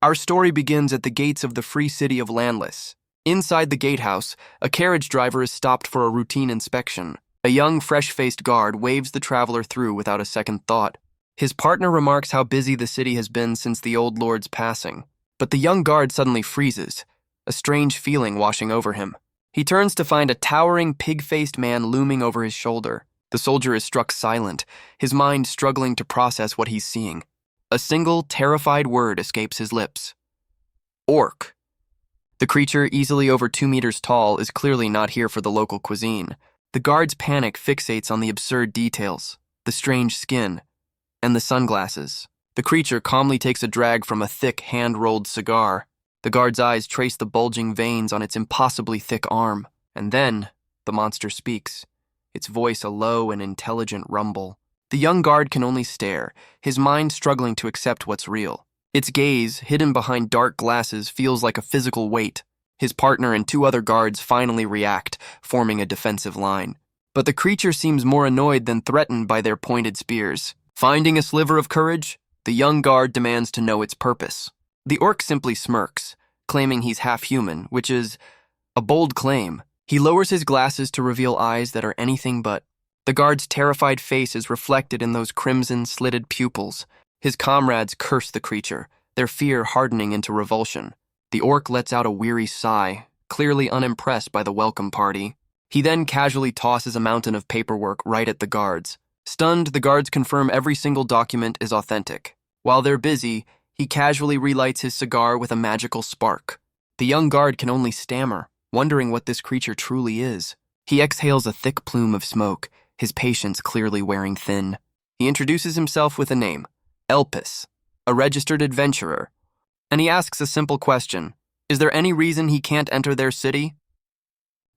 Our story begins at the gates of the free city of Landless. Inside the gatehouse, a carriage driver is stopped for a routine inspection. A young, fresh-faced guard waves the traveler through without a second thought. His partner remarks how busy the city has been since the old lord's passing. But the young guard suddenly freezes, a strange feeling washing over him. He turns to find a towering, pig-faced man looming over his shoulder. The soldier is struck silent, his mind struggling to process what he's seeing. A single, terrified word escapes his lips. Orc. The creature, easily over 2 meters tall, is clearly not here for the local cuisine. The guard's panic fixates on the absurd details, the strange skin, and the sunglasses. The creature calmly takes a drag from a thick, hand-rolled cigar. The guard's eyes trace the bulging veins on its impossibly thick arm. And then, the monster speaks, its voice a low and intelligent rumble. The young guard can only stare, his mind struggling to accept what's real. Its gaze, hidden behind dark glasses, feels like a physical weight. His partner and 2 other guards finally react, forming a defensive line. But the creature seems more annoyed than threatened by their pointed spears. Finding a sliver of courage, the young guard demands to know its purpose. The orc simply smirks, claiming he's half-human, which is a bold claim. He lowers his glasses to reveal eyes that are anything but. The guard's terrified face is reflected in those crimson, slitted pupils. His comrades curse the creature, their fear hardening into revulsion. The orc lets out a weary sigh, clearly unimpressed by the welcome party. He then casually tosses a mountain of paperwork right at the guards. Stunned, the guards confirm every single document is authentic. While they're busy, he casually relights his cigar with a magical spark. The young guard can only stammer, wondering what this creature truly is. He exhales a thick plume of smoke, his patience clearly wearing thin. He introduces himself with a name, Elpis, a registered adventurer. And he asks a simple question, is there any reason he can't enter their city?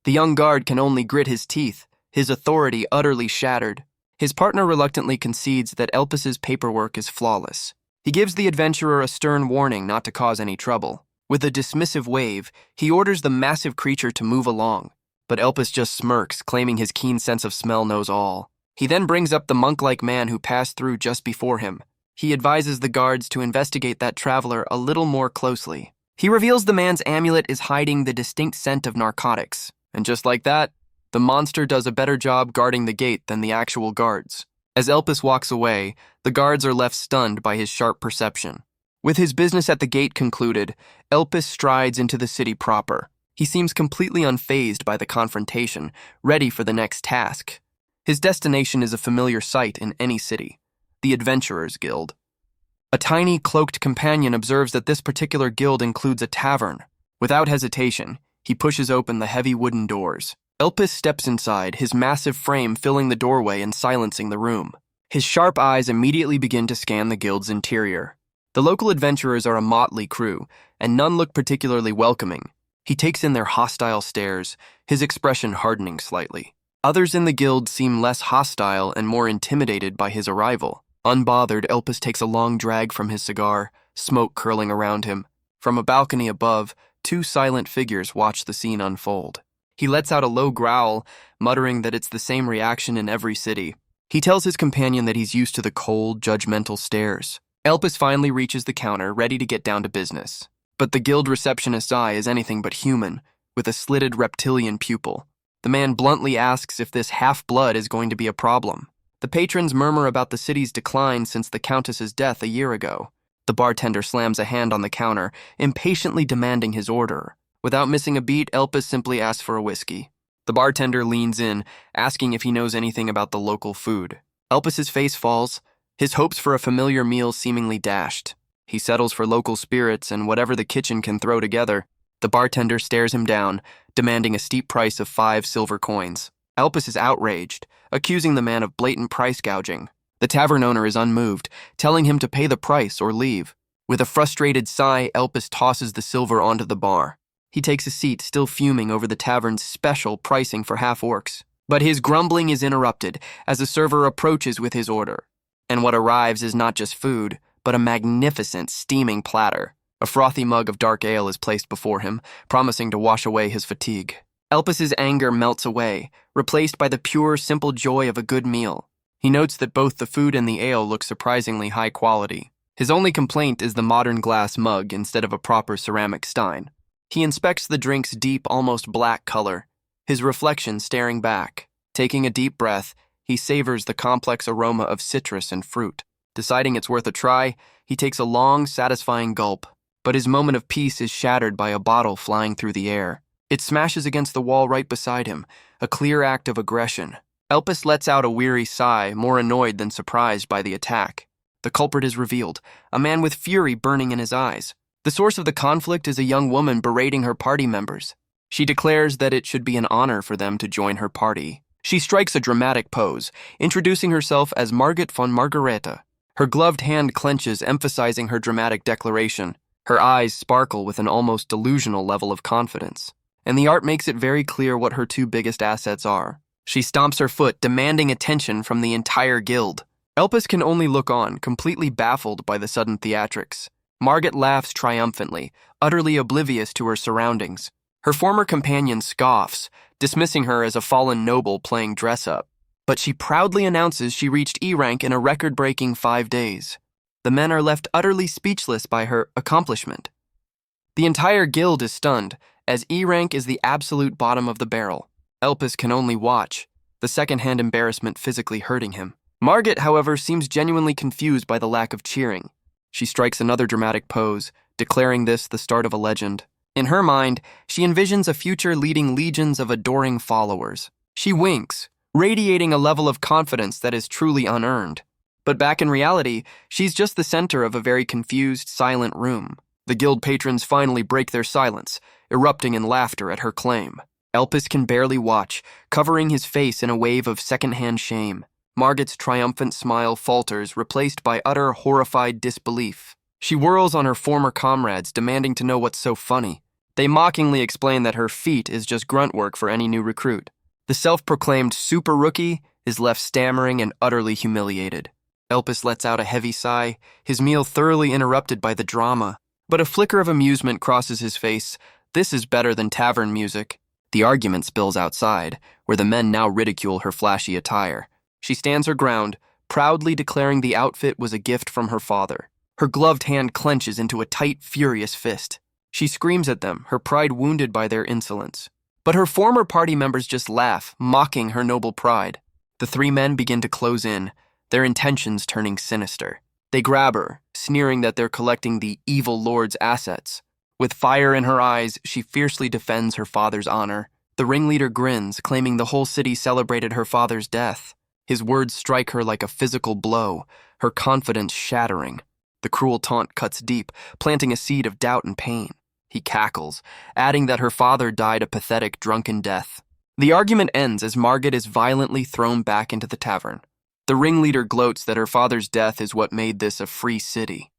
The young guard can only grit his teeth, his authority utterly shattered. His partner reluctantly concedes that Elpis's paperwork is flawless. He gives the adventurer a stern warning not to cause any trouble. With a dismissive wave, he orders the massive creature to move along. But Elpis just smirks, claiming his keen sense of smell knows all. He then brings up the monk-like man who passed through just before him. He advises the guards to investigate that traveler a little more closely. He reveals the man's amulet is hiding the distinct scent of narcotics. And just like that, the monster does a better job guarding the gate than the actual guards. As Elpis walks away, the guards are left stunned by his sharp perception. With his business at the gate concluded, Elpis strides into the city proper. He seems completely unfazed by the confrontation, ready for the next task. His destination is a familiar sight in any city, the Adventurers Guild. A tiny, cloaked companion observes that this particular guild includes a tavern. Without hesitation, he pushes open the heavy wooden doors. Elpis steps inside, his massive frame filling the doorway and silencing the room. His sharp eyes immediately begin to scan the guild's interior. The local adventurers are a motley crew, and none look particularly welcoming. He takes in their hostile stares, his expression hardening slightly. Others in the guild seem less hostile and more intimidated by his arrival. Unbothered, Elpis takes a long drag from his cigar, smoke curling around him. From a balcony above, 2 silent figures watch the scene unfold. He lets out a low growl, muttering that it's the same reaction in every city. He tells his companion that he's used to the cold, judgmental stares. Elpis finally reaches the counter, ready to get down to business. But the guild receptionist's eye is anything but human, with a slitted reptilian pupil. The man bluntly asks if this half-blood is going to be a problem. The patrons murmur about the city's decline since the Countess's death a year ago. The bartender slams a hand on the counter, impatiently demanding his order. Without missing a beat, Elpis simply asks for a whiskey. The bartender leans in, asking if he knows anything about the local food. Elpis's face falls, his hopes for a familiar meal seemingly dashed. He settles for local spirits and whatever the kitchen can throw together. The bartender stares him down, demanding a steep price of 5 silver coins. Elpis is outraged, accusing the man of blatant price gouging. The tavern owner is unmoved, telling him to pay the price or leave. With a frustrated sigh, Elpis tosses the silver onto the bar. He takes a seat, still fuming over the tavern's special pricing for half-orcs. But his grumbling is interrupted as the server approaches with his order. And what arrives is not just food, but a magnificent, steaming platter. A frothy mug of dark ale is placed before him, promising to wash away his fatigue. Elpis's anger melts away, replaced by the pure, simple joy of a good meal. He notes that both the food and the ale look surprisingly high quality. His only complaint is the modern glass mug instead of a proper ceramic stein. He inspects the drink's deep, almost black color, his reflection staring back. Taking a deep breath, he savors the complex aroma of citrus and fruit. Deciding it's worth a try, he takes a long, satisfying gulp. But his moment of peace is shattered by a bottle flying through the air. It smashes against the wall right beside him, a clear act of aggression. Elpis lets out a weary sigh, more annoyed than surprised by the attack. The culprit is revealed, a man with fury burning in his eyes. The source of the conflict is a young woman berating her party members. She declares that it should be an honor for them to join her party. She strikes a dramatic pose, introducing herself as Margaret von Margareta. Her gloved hand clenches, emphasizing her dramatic declaration. Her eyes sparkle with an almost delusional level of confidence. And the art makes it very clear what her two biggest assets are. She stomps her foot, demanding attention from the entire guild. Elpis can only look on, completely baffled by the sudden theatrics. Margaret laughs triumphantly, utterly oblivious to her surroundings. Her former companion scoffs, dismissing her as a fallen noble playing dress-up. But she proudly announces she reached E rank in a record-breaking 5 days. The men are left utterly speechless by her accomplishment. The entire guild is stunned, as E rank is the absolute bottom of the barrel. Elpis can only watch, the second-hand embarrassment physically hurting him. Margaret, however, seems genuinely confused by the lack of cheering. She strikes another dramatic pose, declaring this the start of a legend. In her mind, she envisions a future leading legions of adoring followers. She winks, radiating a level of confidence that is truly unearned. But back in reality, she's just the center of a very confused, silent room. The guild patrons finally break their silence, erupting in laughter at her claim. Elpis can barely watch, covering his face in a wave of second-hand shame. Margaret's triumphant smile falters, replaced by utter, horrified disbelief. She whirls on her former comrades, demanding to know what's so funny. They mockingly explain that her feat is just grunt work for any new recruit. The self-proclaimed super rookie is left stammering and utterly humiliated. Elpis lets out a heavy sigh, his meal thoroughly interrupted by the drama. But a flicker of amusement crosses his face. This is better than tavern music. The argument spills outside, where the men now ridicule her flashy attire. She stands her ground, proudly declaring the outfit was a gift from her father. Her gloved hand clenches into a tight, furious fist. She screams at them, her pride wounded by their insolence. But her former party members just laugh, mocking her noble pride. The three men begin to close in, their intentions turning sinister. They grab her, sneering that they're collecting the evil lord's assets. With fire in her eyes, she fiercely defends her father's honor. The ringleader grins, claiming the whole city celebrated her father's death. His words strike her like a physical blow, her confidence shattering. The cruel taunt cuts deep, planting a seed of doubt and pain. He cackles, adding that her father died a pathetic, drunken death. The argument ends as Margaret is violently thrown back into the tavern. The ringleader gloats that her father's death is what made this a free city.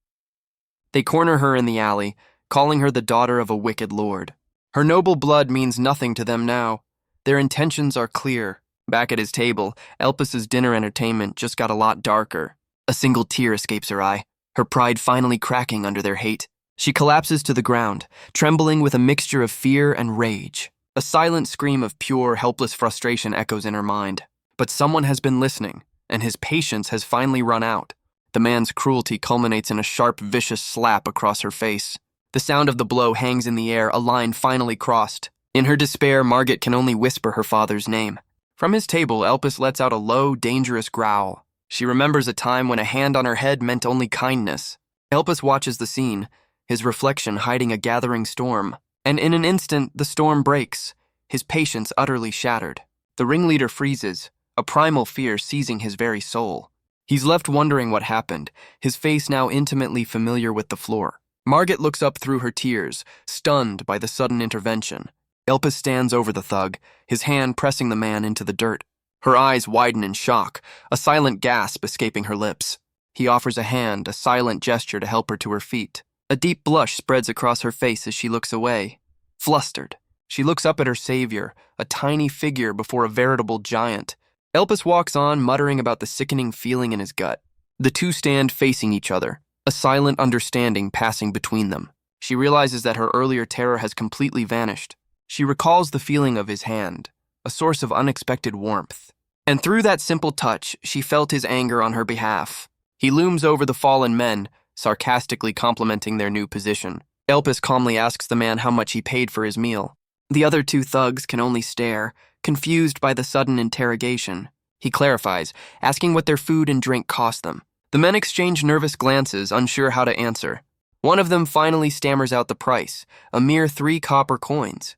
They corner her in the alley, calling her the daughter of a wicked lord. Her noble blood means nothing to them now. Their intentions are clear. Back at his table, Elpis's dinner entertainment just got a lot darker. A single tear escapes her eye, her pride finally cracking under their hate. She collapses to the ground, trembling with a mixture of fear and rage. A silent scream of pure, helpless frustration echoes in her mind. But someone has been listening, and his patience has finally run out. The man's cruelty culminates in a sharp, vicious slap across her face. The sound of the blow hangs in the air, a line finally crossed. In her despair, Margaret can only whisper her father's name. From his table, Elpis lets out a low, dangerous growl. She remembers a time when a hand on her head meant only kindness. Elpis watches the scene, his reflection hiding a gathering storm. And in an instant, the storm breaks, his patience utterly shattered. The ringleader freezes, a primal fear seizing his very soul. He's left wondering what happened, his face now intimately familiar with the floor. Margaret looks up through her tears, stunned by the sudden intervention. Elpis stands over the thug, his hand pressing the man into the dirt. Her eyes widen in shock, a silent gasp escaping her lips. He offers a hand, a silent gesture to help her to her feet. A deep blush spreads across her face as she looks away. Flustered, she looks up at her savior, a tiny figure before a veritable giant. Elpis walks on, muttering about the sickening feeling in his gut. The two stand facing each other, a silent understanding passing between them. She realizes that her earlier terror has completely vanished. She recalls the feeling of his hand, a source of unexpected warmth. And through that simple touch, she felt his anger on her behalf. He looms over the fallen men, sarcastically complimenting their new position. Elpis calmly asks the man how much he paid for his meal. The other two thugs can only stare, confused by the sudden interrogation. He clarifies, asking what their food and drink cost them. The men exchange nervous glances, unsure how to answer. One of them finally stammers out the price, a mere 3 copper coins.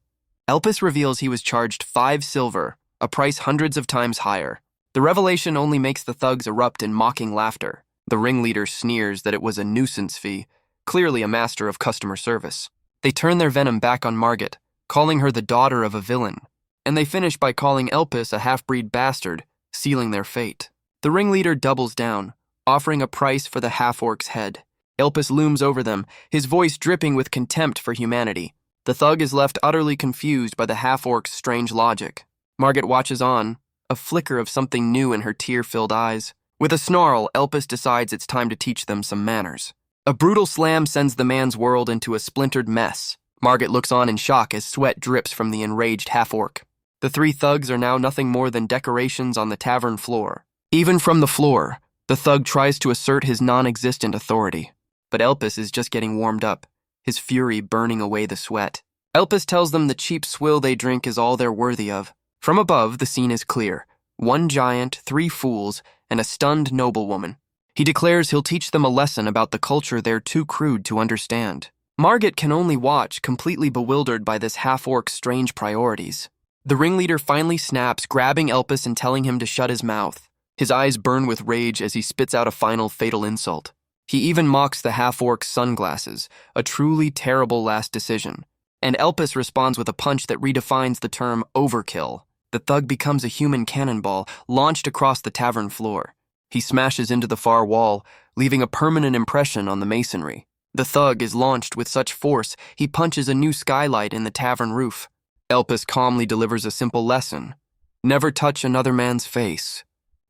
Elpis reveals he was charged 5 silver, a price hundreds of times higher. The revelation only makes the thugs erupt in mocking laughter. The ringleader sneers that it was a nuisance fee, clearly a master of customer service. They turn their venom back on Margaret, calling her the daughter of a villain, and they finish by calling Elpis a half-breed bastard, sealing their fate. The ringleader doubles down, offering a price for the half-orc's head. Elpis looms over them, his voice dripping with contempt for humanity. The thug is left utterly confused by the half-orc's strange logic. Margaret watches on, a flicker of something new in her tear-filled eyes. With a snarl, Elpis decides it's time to teach them some manners. A brutal slam sends the man's world into a splintered mess. Margaret looks on in shock as sweat drips from the enraged half-orc. The 3 thugs are now nothing more than decorations on the tavern floor. Even from the floor, the thug tries to assert his non-existent authority. But Elpis is just getting warmed up, his fury burning away the sweat. Elpis tells them the cheap swill they drink is all they're worthy of. From above, the scene is clear. 1 giant, 3 fools, and a stunned noblewoman. He declares he'll teach them a lesson about the culture they're too crude to understand. Margaret can only watch, completely bewildered by this half-orc's strange priorities. The ringleader finally snaps, grabbing Elpis and telling him to shut his mouth. His eyes burn with rage as he spits out a final fatal insult. He even mocks the half-orc's sunglasses, a truly terrible last decision. And Elpis responds with a punch that redefines the term overkill. The thug becomes a human cannonball, launched across the tavern floor. He smashes into the far wall, leaving a permanent impression on the masonry. The thug is launched with such force, he punches a new skylight in the tavern roof. Elpis calmly delivers a simple lesson. Never touch another man's face.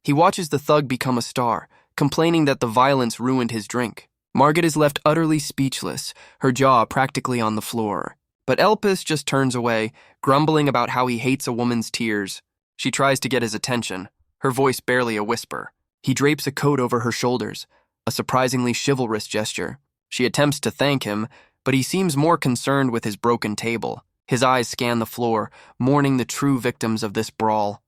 He watches the thug become a star, complaining that the violence ruined his drink. Margaret is left utterly speechless, her jaw practically on the floor. But Elpis just turns away, grumbling about how he hates a woman's tears. She tries to get his attention, her voice barely a whisper. He drapes a coat over her shoulders, a surprisingly chivalrous gesture. She attempts to thank him, but he seems more concerned with his broken table. His eyes scan the floor, mourning the true victims of this brawl.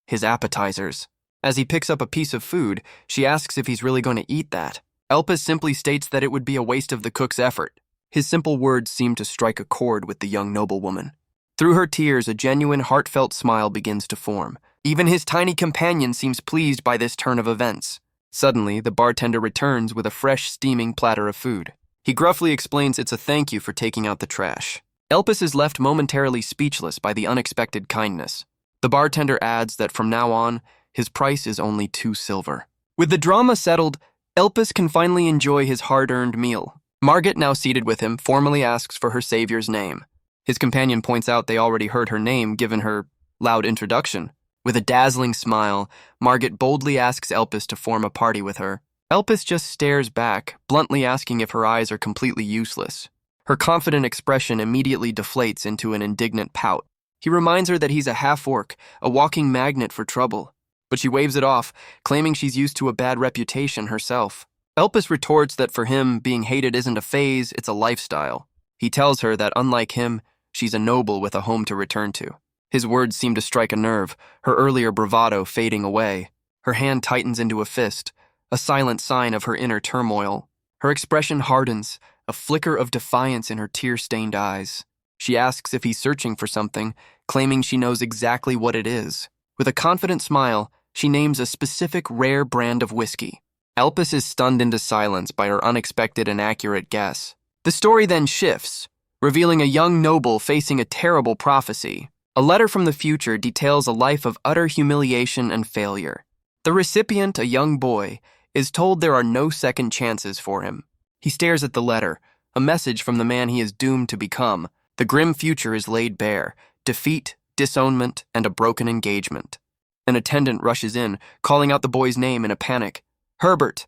His appetizers. As he picks up a piece of food, she asks if he's really going to eat that. Elpis simply states that it would be a waste of the cook's effort. His simple words seem to strike a chord with the young noblewoman. Through her tears, a genuine, heartfelt smile begins to form. Even his tiny companion seems pleased by this turn of events. Suddenly, the bartender returns with a fresh, steaming platter of food. He gruffly explains it's a thank you for taking out the trash. Elpis is left momentarily speechless by the unexpected kindness. The bartender adds that from now on, his price is only 2 silver. With the drama settled, Elpis can finally enjoy his hard-earned meal. Margaret, now seated with him, formally asks for her savior's name. His companion points out they already heard her name given her loud introduction. With a dazzling smile, Margaret boldly asks Elpis to form a party with her. Elpis just stares back, bluntly asking if her eyes are completely useless. Her confident expression immediately deflates into an indignant pout. He reminds her that he's a half-orc, a walking magnet for trouble. But she waves it off, claiming she's used to a bad reputation herself. Elpis retorts that for him, being hated isn't a phase, it's a lifestyle. He tells her that, unlike him, she's a noble with a home to return to. His words seem to strike a nerve, her earlier bravado fading away. Her hand tightens into a fist, a silent sign of her inner turmoil. Her expression hardens, a flicker of defiance in her tear-stained eyes. She asks if he's searching for something, claiming she knows exactly what it is. With a confident smile, she names a specific rare brand of whiskey. Elpis is stunned into silence by her unexpected and accurate guess. The story then shifts, revealing a young noble facing a terrible prophecy. A letter from the future details a life of utter humiliation and failure. The recipient, a young boy, is told there are no second chances for him. He stares at the letter, a message from the man he is doomed to become. The grim future is laid bare, defeat, disownment, and a broken engagement. An attendant rushes in, calling out the boy's name in a panic. Herbert!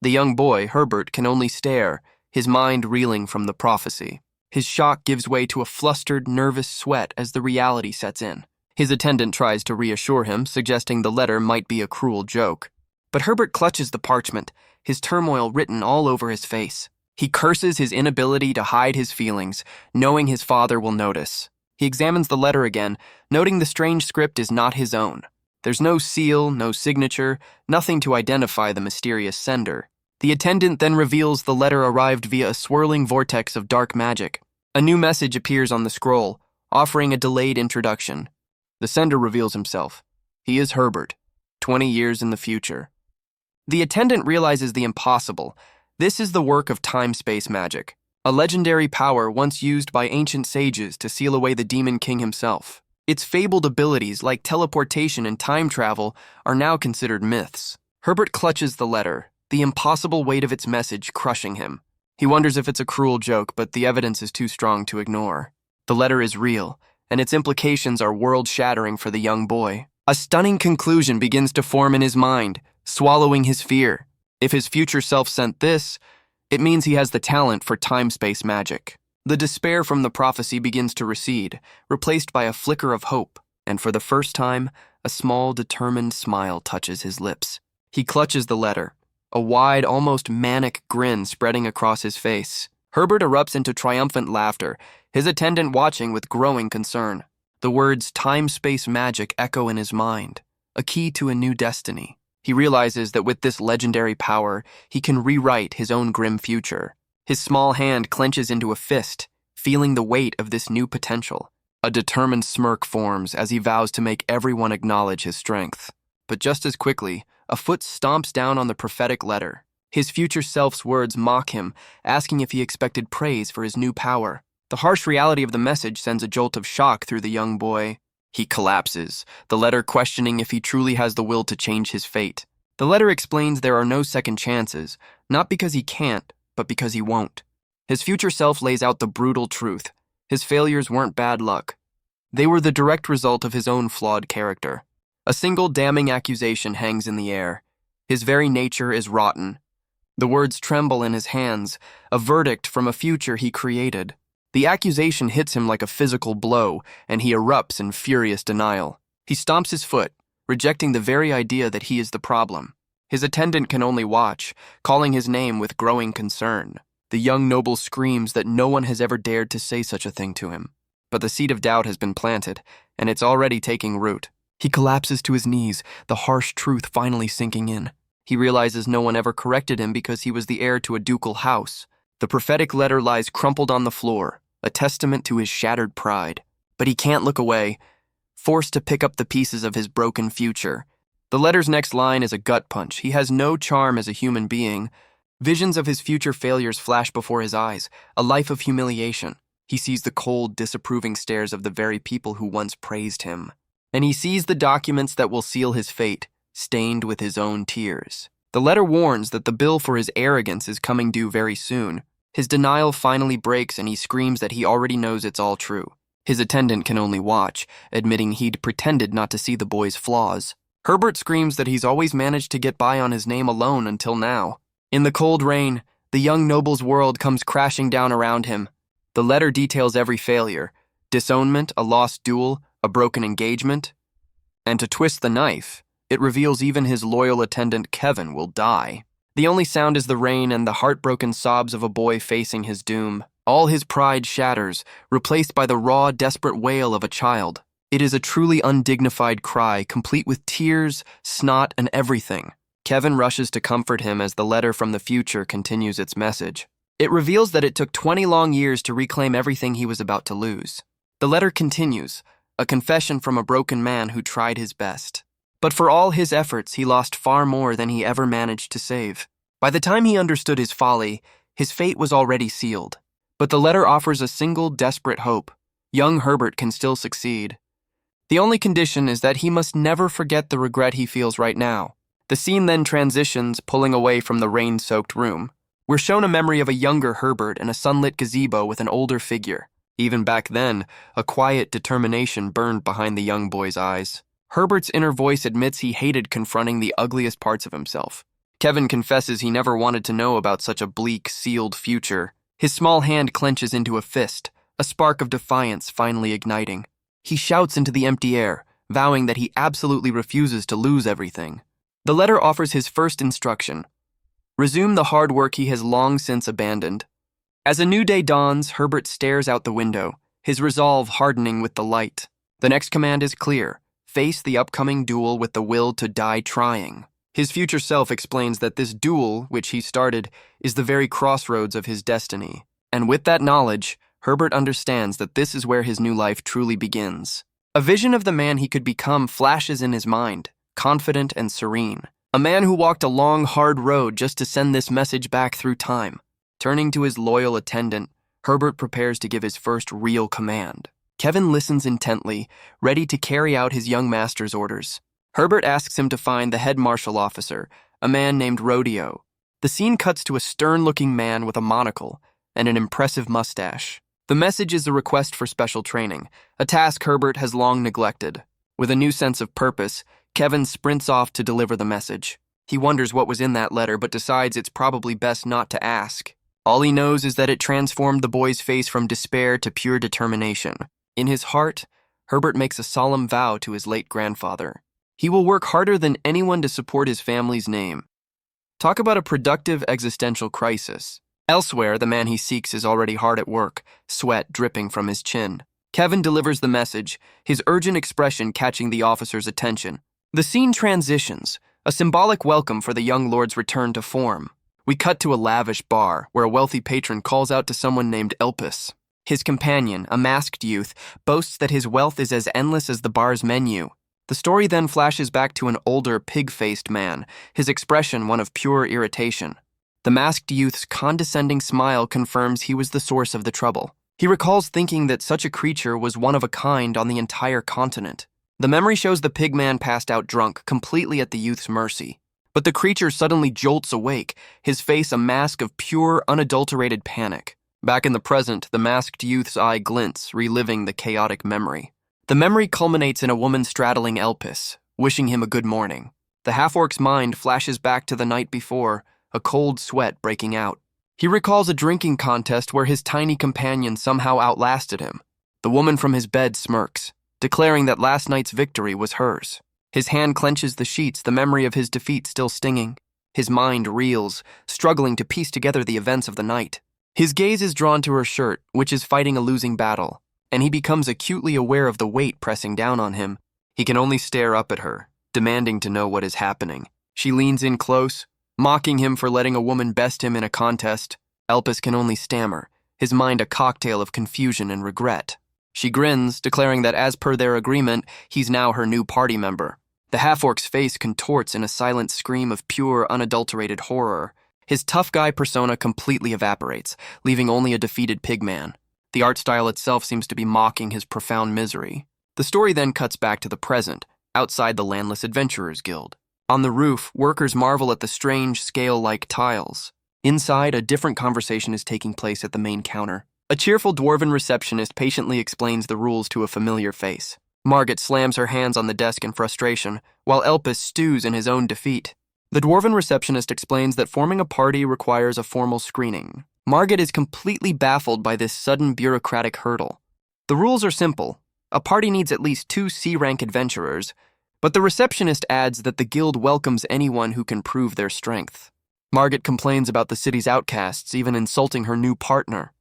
The young boy, Herbert, can only stare, his mind reeling from the prophecy. His shock gives way to a flustered, nervous sweat as the reality sets in. His attendant tries to reassure him, suggesting the letter might be a cruel joke. But Herbert clutches the parchment, his turmoil written all over his face. He curses his inability to hide his feelings, knowing his father will notice. He examines the letter again, noting the strange script is not his own. There's no seal, no signature, nothing to identify the mysterious sender. The attendant then reveals the letter arrived via a swirling vortex of dark magic. A new message appears on the scroll, offering a delayed introduction. The sender reveals himself. He is Herbert, 20 years in the future. The attendant realizes the impossible. This is the work of time-space magic, a legendary power once used by ancient sages to seal away the Demon King himself. Its fabled abilities, like teleportation and time travel, are now considered myths. Herbert clutches the letter, the impossible weight of its message crushing him. He wonders if it's a cruel joke, but the evidence is too strong to ignore. The letter is real, and its implications are world-shattering for the young boy. A stunning conclusion begins to form in his mind, swallowing his fear. If his future self sent this, it means he has the talent for time-space magic. The despair from the prophecy begins to recede, replaced by a flicker of hope, and for the first time, a small, determined smile touches his lips. He clutches the letter, a wide, almost manic grin spreading across his face. Herbert erupts into triumphant laughter, his attendant watching with growing concern. The words time-space magic echo in his mind, a key to a new destiny. He realizes that with this legendary power, he can rewrite his own grim future. His small hand clenches into a fist, feeling the weight of this new potential. A determined smirk forms as he vows to make everyone acknowledge his strength. But just as quickly, a foot stomps down on the prophetic letter. His future self's words mock him, asking if he expected praise for his new power. The harsh reality of the message sends a jolt of shock through the young boy. He collapses, the letter questioning if he truly has the will to change his fate. The letter explains there are no second chances, not because he can't, but because he won't. His future self lays out the brutal truth. His failures weren't bad luck. They were the direct result of his own flawed character. A single damning accusation hangs in the air. His very nature is rotten. The words tremble in his hands, a verdict from a future he created. The accusation hits him like a physical blow, and he erupts in furious denial. He stomps his foot, rejecting the very idea that he is the problem. His attendant can only watch, calling his name with growing concern. The young noble screams that no one has ever dared to say such a thing to him. But the seed of doubt has been planted, and it's already taking root. He collapses to his knees, the harsh truth finally sinking in. He realizes no one ever corrected him because he was the heir to a ducal house. The prophetic letter lies crumpled on the floor, a testament to his shattered pride. But he can't look away, forced to pick up the pieces of his broken future. The letter's next line is a gut punch. He has no charm as a human being. Visions of his future failures flash before his eyes, a life of humiliation. He sees the cold, disapproving stares of the very people who once praised him. And he sees the documents that will seal his fate, stained with his own tears. The letter warns that the bill for his arrogance is coming due very soon. His denial finally breaks and he screams that he already knows it's all true. His attendant can only watch, admitting he'd pretended not to see the boy's flaws. Herbert screams that he's always managed to get by on his name alone until now. In the cold rain, the young noble's world comes crashing down around him. The letter details every failure: disownment, a lost duel, a broken engagement. And to twist the knife, it reveals even his loyal attendant Kevin will die. The only sound is the rain and the heartbroken sobs of a boy facing his doom. All his pride shatters, replaced by the raw, desperate wail of a child. It is a truly undignified cry, complete with tears, snot, and everything. Kevin rushes to comfort him as the letter from the future continues its message. It reveals that it took 20 long years to reclaim everything he was about to lose. The letter continues, a confession from a broken man who tried his best. But for all his efforts, he lost far more than he ever managed to save. By the time he understood his folly, his fate was already sealed. But the letter offers a single desperate hope. Young Herbert can still succeed. The only condition is that he must never forget the regret he feels right now. The scene then transitions, pulling away from the rain-soaked room. We're shown a memory of a younger Herbert in a sunlit gazebo with an older figure. Even back then, a quiet determination burned behind the young boy's eyes. Herbert's inner voice admits he hated confronting the ugliest parts of himself. Kevin confesses he never wanted to know about such a bleak, sealed future. His small hand clenches into a fist, a spark of defiance finally igniting. He shouts into the empty air, vowing that he absolutely refuses to lose everything. The letter offers his first instruction: resume the hard work he has long since abandoned. As a new day dawns, Herbert stares out the window, his resolve hardening with the light. The next command is clear: face the upcoming duel with the will to die trying. His future self explains that this duel, which he started, is the very crossroads of his destiny. And with that knowledge, Herbert understands that this is where his new life truly begins. A vision of the man he could become flashes in his mind, confident and serene. A man who walked a long, hard road just to send this message back through time. Turning to his loyal attendant, Herbert prepares to give his first real command. Kevin listens intently, ready to carry out his young master's orders. Herbert asks him to find the head martial officer, a man named Rodeo. The scene cuts to a stern-looking man with a monocle and an impressive mustache. The message is a request for special training, a task Herbert has long neglected. With a new sense of purpose, Kevin sprints off to deliver the message. He wonders what was in that letter, but decides it's probably best not to ask. All he knows is that it transformed the boy's face from despair to pure determination. In his heart, Herbert makes a solemn vow to his late grandfather. He will work harder than anyone to support his family's name. Talk about a productive existential crisis. Elsewhere, the man he seeks is already hard at work, sweat dripping from his chin. Kevin delivers the message, his urgent expression catching the officer's attention. The scene transitions, a symbolic welcome for the young lord's return to form. We cut to a lavish bar, where a wealthy patron calls out to someone named Elpis. His companion, a masked youth, boasts that his wealth is as endless as the bar's menu. The story then flashes back to an older, pig-faced man, his expression one of pure irritation. The masked youth's condescending smile confirms he was the source of the trouble. He recalls thinking that such a creature was one of a kind on the entire continent. The memory shows the pig man passed out drunk, completely at the youth's mercy. But the creature suddenly jolts awake, his face a mask of pure, unadulterated panic. Back in the present, the masked youth's eye glints, reliving the chaotic memory. The memory culminates in a woman straddling Elpis, wishing him a good morning. The half-orc's mind flashes back to the night before, a cold sweat breaking out. He recalls a drinking contest where his tiny companion somehow outlasted him. The woman from his bed smirks, declaring that last night's victory was hers. His hand clenches the sheets, the memory of his defeat still stinging. His mind reels, struggling to piece together the events of the night. His gaze is drawn to her shirt, which is fighting a losing battle, and he becomes acutely aware of the weight pressing down on him. He can only stare up at her, demanding to know what is happening. She leans in close, mocking him for letting a woman best him in a contest. Elpis can only stammer, his mind a cocktail of confusion and regret. She grins, declaring that as per their agreement, he's now her new party member. The half-orc's face contorts in a silent scream of pure, unadulterated horror. His tough guy persona completely evaporates, leaving only a defeated pigman. The art style itself seems to be mocking his profound misery. The story then cuts back to the present, outside the Landless Adventurers Guild. On the roof, workers marvel at the strange, scale-like tiles. Inside, a different conversation is taking place at the main counter. A cheerful dwarven receptionist patiently explains the rules to a familiar face. Margaret slams her hands on the desk in frustration, while Elpis stews in his own defeat. The dwarven receptionist explains that forming a party requires a formal screening. Margaret is completely baffled by this sudden bureaucratic hurdle. The rules are simple. A party needs at least 2 C-rank adventurers, but the receptionist adds that the guild welcomes anyone who can prove their strength. Margaret complains about the city's outcasts, even insulting her new partner.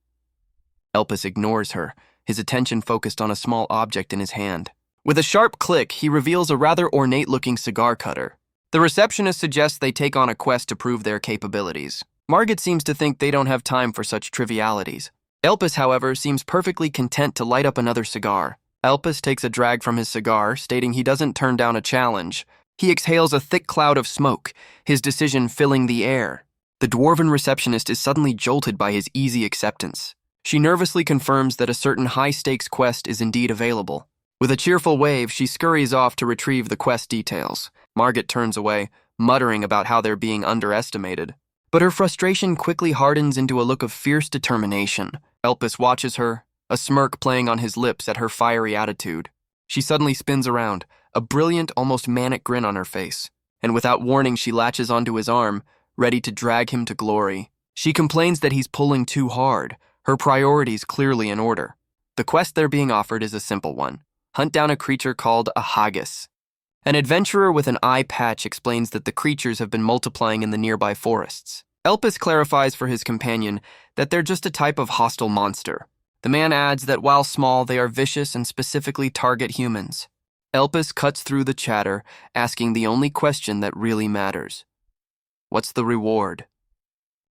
Elpis ignores her, his attention focused on a small object in his hand. With a sharp click, he reveals a rather ornate-looking cigar cutter. The receptionist suggests they take on a quest to prove their capabilities. Margaret seems to think they don't have time for such trivialities. Elpis, however, seems perfectly content to light up another cigar. Elpis takes a drag from his cigar, stating he doesn't turn down a challenge. He exhales a thick cloud of smoke, his decision filling the air. The dwarven receptionist is suddenly jolted by his easy acceptance. She nervously confirms that a certain high-stakes quest is indeed available. With a cheerful wave, she scurries off to retrieve the quest details. Margaret turns away, muttering about how they're being underestimated. But her frustration quickly hardens into a look of fierce determination. Elpis watches her, a smirk playing on his lips at her fiery attitude. She suddenly spins around, a brilliant, almost manic grin on her face, and without warning she latches onto his arm, ready to drag him to glory. She complains that he's pulling too hard, her priorities clearly in order. The quest they're being offered is a simple one. Hunt down a creature called a hagus. An adventurer with an eye patch explains that the creatures have been multiplying in the nearby forests. Elpis clarifies for his companion that they're just a type of hostile monster. The man adds that while small, they are vicious and specifically target humans. Elpis cuts through the chatter, asking the only question that really matters. What's the reward?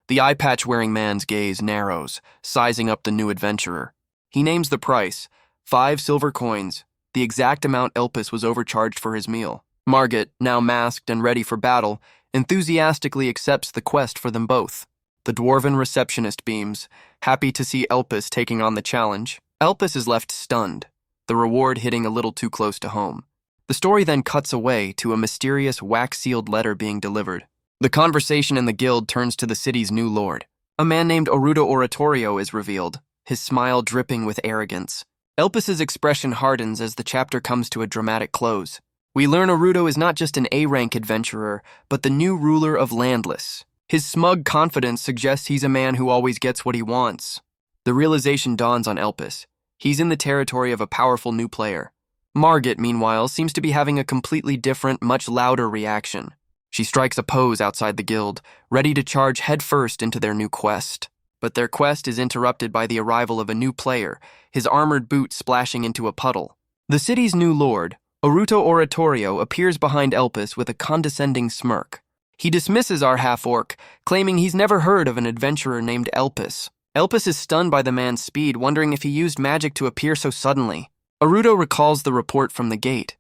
The eye patch-wearing man's gaze narrows, sizing up the new adventurer. He names the price, 5 silver coins, the exact amount Elpis was overcharged for his meal. Margaret, now masked and ready for battle, enthusiastically accepts the quest for them both. The dwarven receptionist beams, happy to see Elpis taking on the challenge. Elpis is left stunned, the reward hitting a little too close to home. The story then cuts away to a mysterious wax-sealed letter being delivered. The conversation in the guild turns to the city's new lord. A man named Aruto Oratorio is revealed, his smile dripping with arrogance. Elpis's expression hardens as the chapter comes to a dramatic close. We learn Aruto is not just an A-rank adventurer, but the new ruler of Landless. His smug confidence suggests he's a man who always gets what he wants. The realization dawns on Elpis. He's in the territory of a powerful new player. Margaret, meanwhile, seems to be having a completely different, much louder reaction. She strikes a pose outside the guild, ready to charge headfirst into their new quest. But their quest is interrupted by the arrival of a new player, his armored boot splashing into a puddle. The city's new lord, Aruto Oratorio, appears behind Elpis with a condescending smirk. He dismisses our half-orc, claiming he's never heard of an adventurer named Elpis. Elpis is stunned by the man's speed, wondering if he used magic to appear so suddenly. Aruto recalls the report from the gate.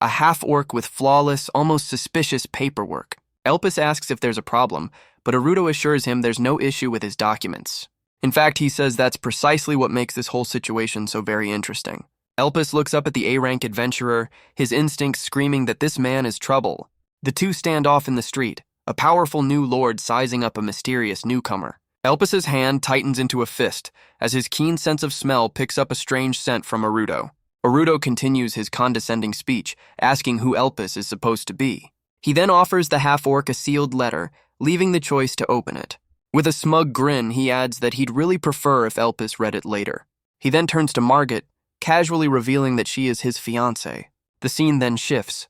A half-orc with flawless, almost suspicious paperwork. Elpis asks if there's a problem, but Aruto assures him there's no issue with his documents. In fact, he says that's precisely what makes this whole situation so very interesting. Elpis looks up at the A-rank adventurer, his instincts screaming that this man is trouble. The two stand off in the street, a powerful new lord sizing up a mysterious newcomer. Elpis's hand tightens into a fist as his keen sense of smell picks up a strange scent from Aruto. Aruto continues his condescending speech, asking who Elpis is supposed to be. He then offers the half-orc a sealed letter, leaving the choice to open it. With a smug grin, he adds that he'd really prefer if Elpis read it later. He then turns to Margaret, casually revealing that she is his fiancée. The scene then shifts,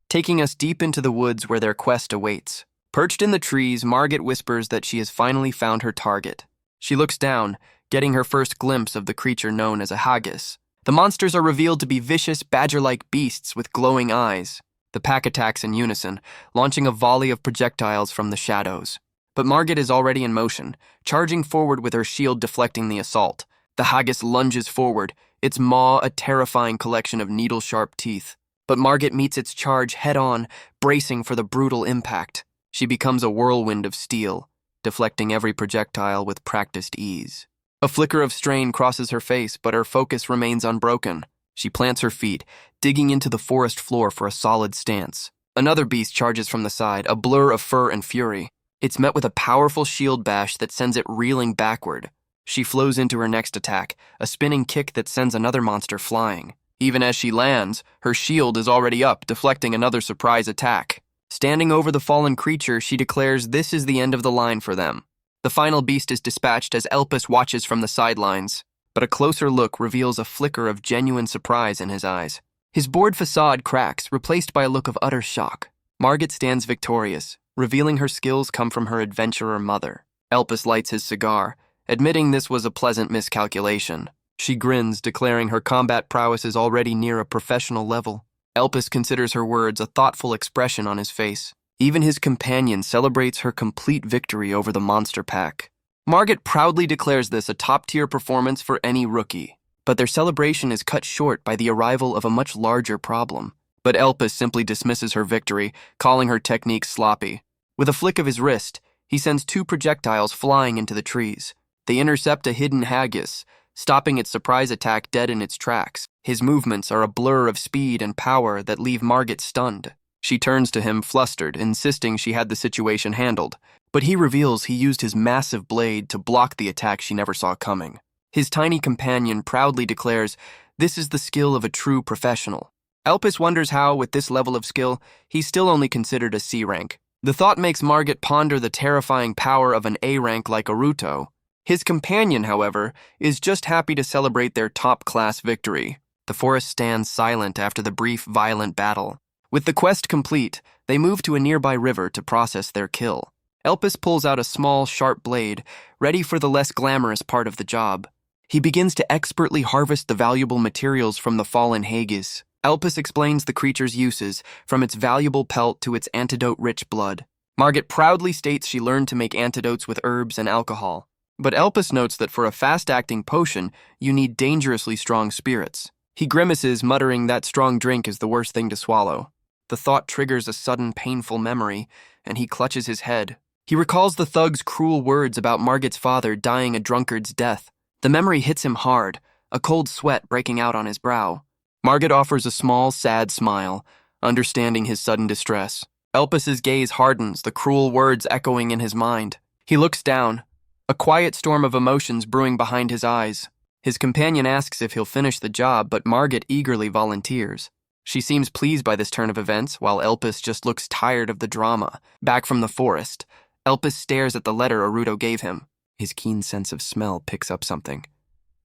taking us deep into the woods where their quest awaits. Perched in the trees, Margaret whispers that she has finally found her target. She looks down, getting her first glimpse of the creature known as a hagus. The monsters are revealed to be vicious, badger-like beasts with glowing eyes. The pack attacks in unison, launching a volley of projectiles from the shadows. But Margaret is already in motion, charging forward with her shield deflecting the assault. The hagus lunges forward, its maw a terrifying collection of needle-sharp teeth. But Margaret meets its charge head-on, bracing for the brutal impact. She becomes a whirlwind of steel, deflecting every projectile with practiced ease. A flicker of strain crosses her face, but her focus remains unbroken. She plants her feet, digging into the forest floor for a solid stance. Another beast charges from the side, a blur of fur and fury. It's met with a powerful shield bash that sends it reeling backward. She flows into her next attack, a spinning kick that sends another monster flying. Even as she lands, her shield is already up, deflecting another surprise attack. Standing over the fallen creature, she declares this is the end of the line for them. The final beast is dispatched as Elpis watches from the sidelines, but a closer look reveals a flicker of genuine surprise in his eyes. His bored facade cracks, replaced by a look of utter shock. Margaret stands victorious, revealing her skills come from her adventurer mother. Elpis lights his cigar, admitting this was a pleasant miscalculation. She grins, declaring her combat prowess is already near a professional level. Elpis considers her words a thoughtful expression on his face. Even his companion celebrates her complete victory over the monster pack. Margaret proudly declares this a top-tier performance for any rookie, but their celebration is cut short by the arrival of a much larger problem. But Elpis simply dismisses her victory, calling her technique sloppy. With a flick of his wrist, he sends 2 projectiles flying into the trees. They intercept a hidden hagus, stopping its surprise attack dead in its tracks. His movements are a blur of speed and power that leave Margaret stunned. She turns to him, flustered, insisting she had the situation handled, but he reveals he used his massive blade to block the attack she never saw coming. His tiny companion proudly declares, this is the skill of a true professional. Elpis wonders how, with this level of skill, he's still only considered a C rank. The thought makes Margaret ponder the terrifying power of an A rank like Aruto. His companion, however, is just happy to celebrate their top-class victory. The forest stands silent after the brief, violent battle. With the quest complete, they move to a nearby river to process their kill. Elpis pulls out a small, sharp blade, ready for the less glamorous part of the job. He begins to expertly harvest the valuable materials from the fallen hagus. Elpis explains the creature's uses, from its valuable pelt to its antidote-rich blood. Margaret proudly states she learned to make antidotes with herbs and alcohol. But Elpis notes that for a fast-acting potion, you need dangerously strong spirits. He grimaces, muttering that strong drink is the worst thing to swallow. The thought triggers a sudden painful memory, and he clutches his head. He recalls the thug's cruel words about Margaret's father dying a drunkard's death. The memory hits him hard, a cold sweat breaking out on his brow. Margaret offers a small, sad smile, understanding his sudden distress. Elpis's gaze hardens, the cruel words echoing in his mind. He looks down, a quiet storm of emotions brewing behind his eyes. His companion asks if he'll finish the job, but Margaret eagerly volunteers. She seems pleased by this turn of events, while Elpis just looks tired of the drama. Back from the forest, Elpis stares at the letter Aruto gave him. His keen sense of smell picks up something,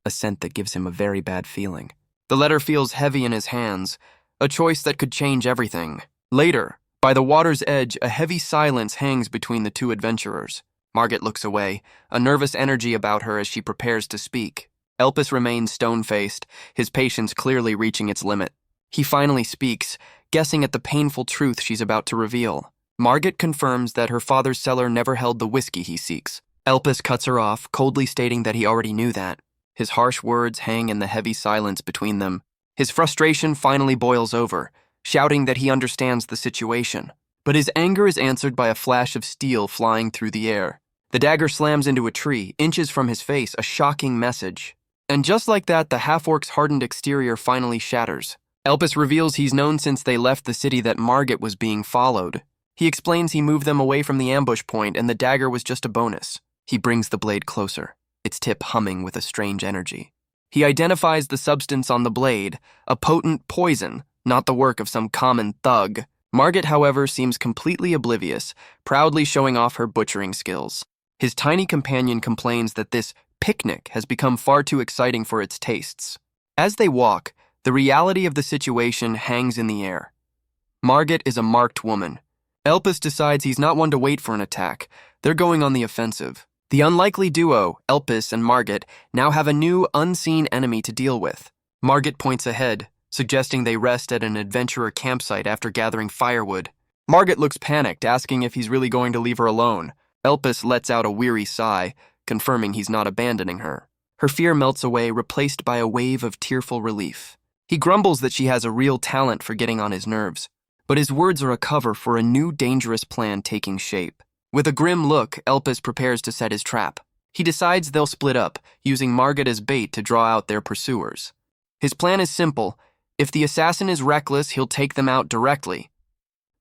a scent that gives him a very bad feeling. The letter feels heavy in his hands, a choice that could change everything. Later, by the water's edge, a heavy silence hangs between the two adventurers. Margaret looks away, a nervous energy about her as she prepares to speak. Elpis remains stone-faced, his patience clearly reaching its limit. He finally speaks, guessing at the painful truth she's about to reveal. Margaret confirms that her father's cellar never held the whiskey he seeks. Elpis cuts her off, coldly stating that he already knew that. His harsh words hang in the heavy silence between them. His frustration finally boils over, shouting that he understands the situation. But his anger is answered by a flash of steel flying through the air. The dagger slams into a tree, inches from his face, a shocking message. And just like that, the half-orc's hardened exterior finally shatters. Elpis reveals he's known since they left the city that Margaret was being followed. He explains he moved them away from the ambush point and the dagger was just a bonus. He brings the blade closer, its tip humming with a strange energy. He identifies the substance on the blade, a potent poison, not the work of some common thug. Margaret, however, seems completely oblivious, proudly showing off her butchering skills. His tiny companion complains that this picnic has become far too exciting for its tastes. As they walk, the reality of the situation hangs in the air. Margaret is a marked woman. Elpis decides he's not one to wait for an attack. They're going on the offensive. The unlikely duo, Elpis and Margaret, now have a new, unseen enemy to deal with. Margaret points ahead, suggesting they rest at an adventurer campsite after gathering firewood. Margaret looks panicked, asking if he's really going to leave her alone. Elpis lets out a weary sigh, confirming he's not abandoning her. Her fear melts away, replaced by a wave of tearful relief. He grumbles that she has a real talent for getting on his nerves, but his words are a cover for a new dangerous plan taking shape. With a grim look, Elpis prepares to set his trap. He decides they'll split up, using Margaret as bait to draw out their pursuers. His plan is simple. If the assassin is reckless, he'll take them out directly.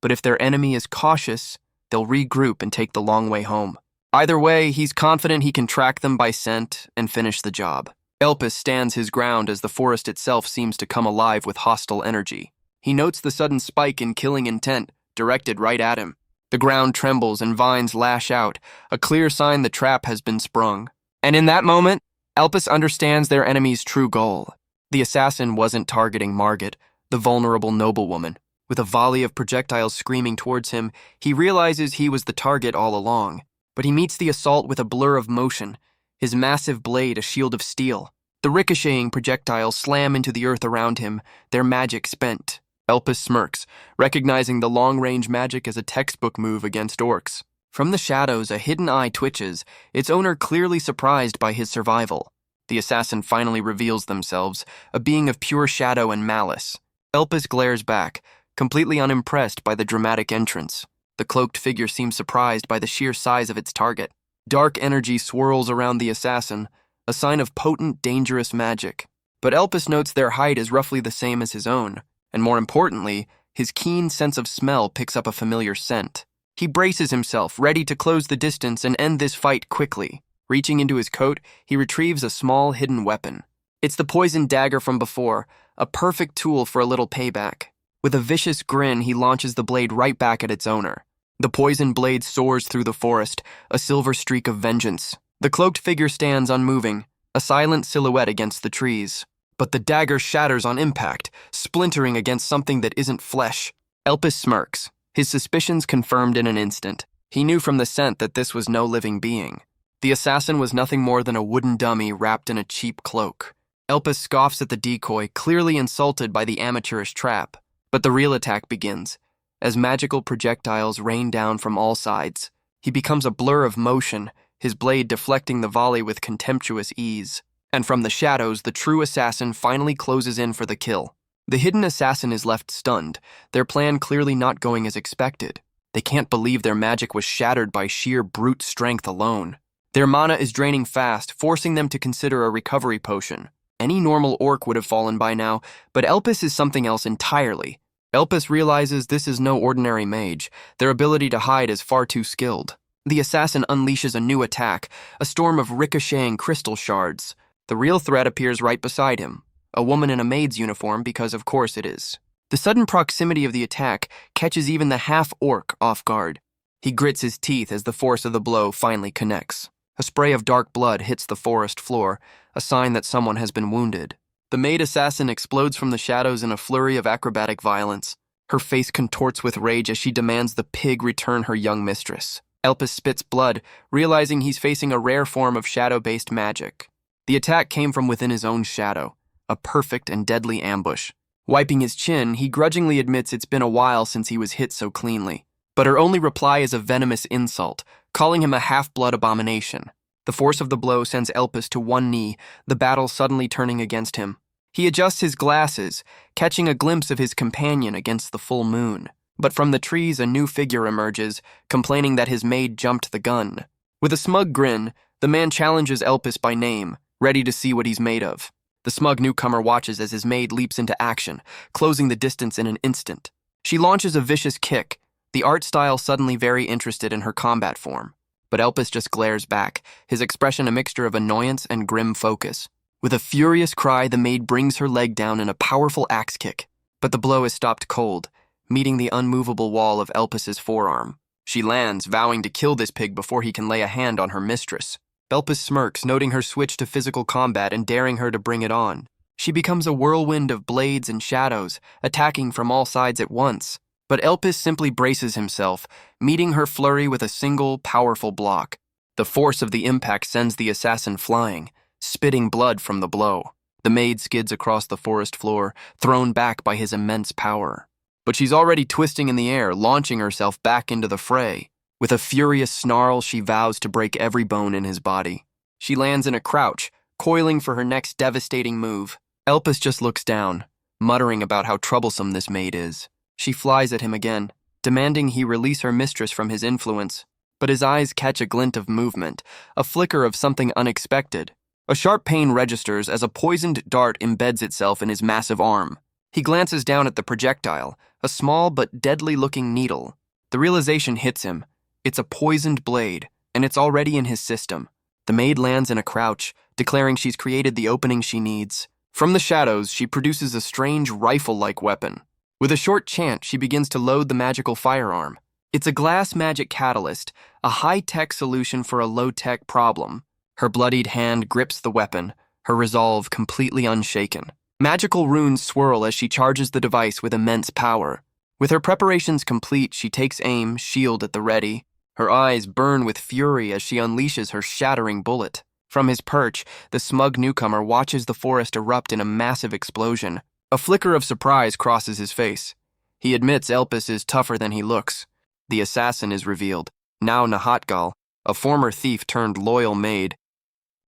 But if their enemy is cautious, they'll regroup and take the long way home. Either way, he's confident he can track them by scent and finish the job. Elpis stands his ground as the forest itself seems to come alive with hostile energy. He notes the sudden spike in killing intent, directed right at him. The ground trembles and vines lash out, a clear sign the trap has been sprung. And in that moment, Elpis understands their enemy's true goal. The assassin wasn't targeting Margaret, the vulnerable noblewoman. With a volley of projectiles screaming towards him, he realizes he was the target all along. But he meets the assault with a blur of motion, his massive blade a shield of steel. The ricocheting projectiles slam into the earth around him, their magic spent. Elpis smirks, recognizing the long-range magic as a textbook move against orcs. From the shadows, a hidden eye twitches, its owner clearly surprised by his survival. The assassin finally reveals themselves, a being of pure shadow and malice. Elpis glares back, completely unimpressed by the dramatic entrance. The cloaked figure seems surprised by the sheer size of its target. Dark energy swirls around the assassin, a sign of potent, dangerous magic. But Elpis notes their height is roughly the same as his own. And more importantly, his keen sense of smell picks up a familiar scent. He braces himself, ready to close the distance and end this fight quickly. Reaching into his coat, he retrieves a small hidden weapon. It's the poisoned dagger from before, a perfect tool for a little payback. With a vicious grin, he launches the blade right back at its owner. The poisoned blade soars through the forest, a silver streak of vengeance. The cloaked figure stands unmoving, a silent silhouette against the trees. But the dagger shatters on impact, splintering against something that isn't flesh. Elpis smirks, his suspicions confirmed in an instant. He knew from the scent that this was no living being. The assassin was nothing more than a wooden dummy wrapped in a cheap cloak. Elpis scoffs at the decoy, clearly insulted by the amateurish trap. But the real attack begins. As magical projectiles rain down from all sides, he becomes a blur of motion, his blade deflecting the volley with contemptuous ease. And from the shadows, the true assassin finally closes in for the kill. The hidden assassin is left stunned, their plan clearly not going as expected. They can't believe their magic was shattered by sheer brute strength alone. Their mana is draining fast, forcing them to consider a recovery potion. Any normal orc would have fallen by now, but Elpis is something else entirely. Elpis realizes this is no ordinary mage. Their ability to hide is far too skilled. The assassin unleashes a new attack, a storm of ricocheting crystal shards. The real threat appears right beside him, a woman in a maid's uniform, because of course it is. The sudden proximity of the attack catches even the half-orc off guard. He grits his teeth as the force of the blow finally connects. A spray of dark blood hits the forest floor, a sign that someone has been wounded. The maid assassin explodes from the shadows in a flurry of acrobatic violence. Her face contorts with rage as she demands the pig return her young mistress. Elpis spits blood, realizing he's facing a rare form of shadow-based magic. The attack came from within his own shadow, a perfect and deadly ambush. Wiping his chin, he grudgingly admits it's been a while since he was hit so cleanly. But her only reply is a venomous insult, calling him a half-blood abomination. The force of the blow sends Elpis to one knee, the battle suddenly turning against him. He adjusts his glasses, catching a glimpse of his companion against the full moon. But from the trees a new figure emerges, complaining that his maid jumped the gun. With a smug grin, the man challenges Elpis by name, ready to see what he's made of. The smug newcomer watches as his maid leaps into action, closing the distance in an instant. She launches a vicious kick, the art style suddenly very interested in her combat form. But Elpis just glares back, his expression a mixture of annoyance and grim focus. With a furious cry, the maid brings her leg down in a powerful axe kick. But the blow is stopped cold, meeting the unmovable wall of Elpis's forearm. She lands, vowing to kill this pig before he can lay a hand on her mistress. Elpis smirks, noting her switch to physical combat and daring her to bring it on. She becomes a whirlwind of blades and shadows, attacking from all sides at once. But Elpis simply braces himself, meeting her flurry with a single, powerful block. The force of the impact sends the assassin flying, spitting blood from the blow. The maid skids across the forest floor, thrown back by his immense power. But she's already twisting in the air, launching herself back into the fray. With a furious snarl, she vows to break every bone in his body. She lands in a crouch, coiling for her next devastating move. Elpis just looks down, muttering about how troublesome this maid is. She flies at him again, demanding he release her mistress from his influence. But his eyes catch a glint of movement, a flicker of something unexpected. A sharp pain registers as a poisoned dart embeds itself in his massive arm. He glances down at the projectile, a small but deadly-looking needle. The realization hits him. It's a poisoned blade, and it's already in his system. The maid lands in a crouch, declaring she's created the opening she needs. From the shadows, she produces a strange rifle-like weapon. With a short chant, she begins to load the magical firearm. It's a glass magic catalyst, a high-tech solution for a low-tech problem. Her bloodied hand grips the weapon, her resolve completely unshaken. Magical runes swirl as she charges the device with immense power. With her preparations complete, she takes aim, shield at the ready. Her eyes burn with fury as she unleashes her shattering bullet. From his perch, the smug newcomer watches the forest erupt in a massive explosion. A flicker of surprise crosses his face. He admits Elpis is tougher than he looks. The assassin is revealed, now Nahatgal, a former thief turned loyal maid.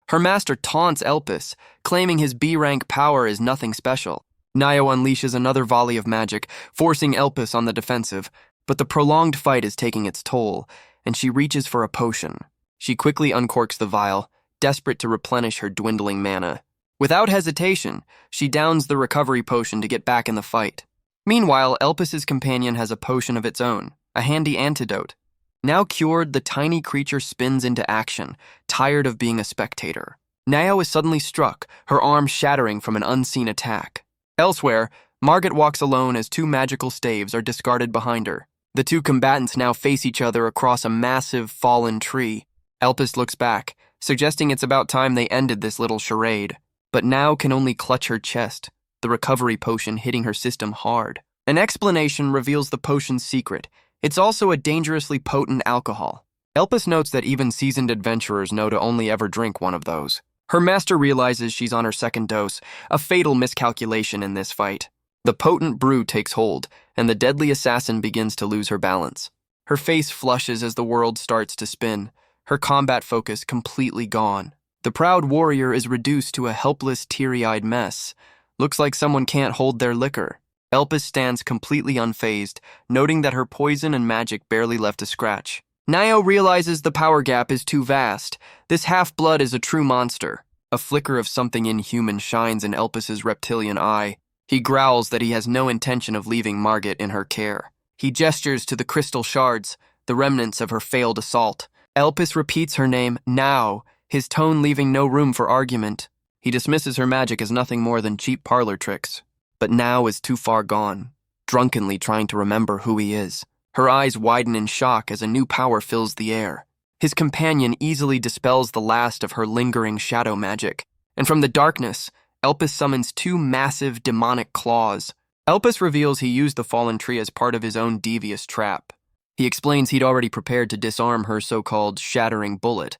Her master taunts Elpis, claiming his B-rank power is nothing special. Nio unleashes another volley of magic, forcing Elpis on the defensive, but the prolonged fight is taking its toll, and she reaches for a potion. She quickly uncorks the vial, desperate to replenish her dwindling mana. Without hesitation, she downs the recovery potion to get back in the fight. Meanwhile, Elpis's companion has a potion of its own, a handy antidote. Now cured, the tiny creature spins into action, tired of being a spectator. Nio is suddenly struck, her arm shattering from an unseen attack. Elsewhere, Margaret walks alone as two magical staves are discarded behind her. The two combatants now face each other across a massive, fallen tree. Elpis looks back, suggesting it's about time they ended this little charade, but now can only clutch her chest, the recovery potion hitting her system hard. An explanation reveals the potion's secret. It's also a dangerously potent alcohol. Elpis notes that even seasoned adventurers know to only ever drink one of those. Her master realizes she's on her second dose, a fatal miscalculation in this fight. The potent brew takes hold, and the deadly assassin begins to lose her balance. Her face flushes as the world starts to spin, her combat focus completely gone. The proud warrior is reduced to a helpless, teary-eyed mess. Looks like someone can't hold their liquor. Elpis stands completely unfazed, noting that her poison and magic barely left a scratch. Nio realizes the power gap is too vast. This half-blood is a true monster. A flicker of something inhuman shines in Elpis's reptilian eye. He growls that he has no intention of leaving Margaret in her care. He gestures to the crystal shards, the remnants of her failed assault. Elpis repeats her name, now, his tone leaving no room for argument. He dismisses her magic as nothing more than cheap parlor tricks. But now is too far gone, drunkenly trying to remember who he is. Her eyes widen in shock as a new power fills the air. His companion easily dispels the last of her lingering shadow magic, and from the darkness, Elpis summons two massive demonic claws. Elpis reveals he used the fallen tree as part of his own devious trap. He explains he'd already prepared to disarm her so-called shattering bullet.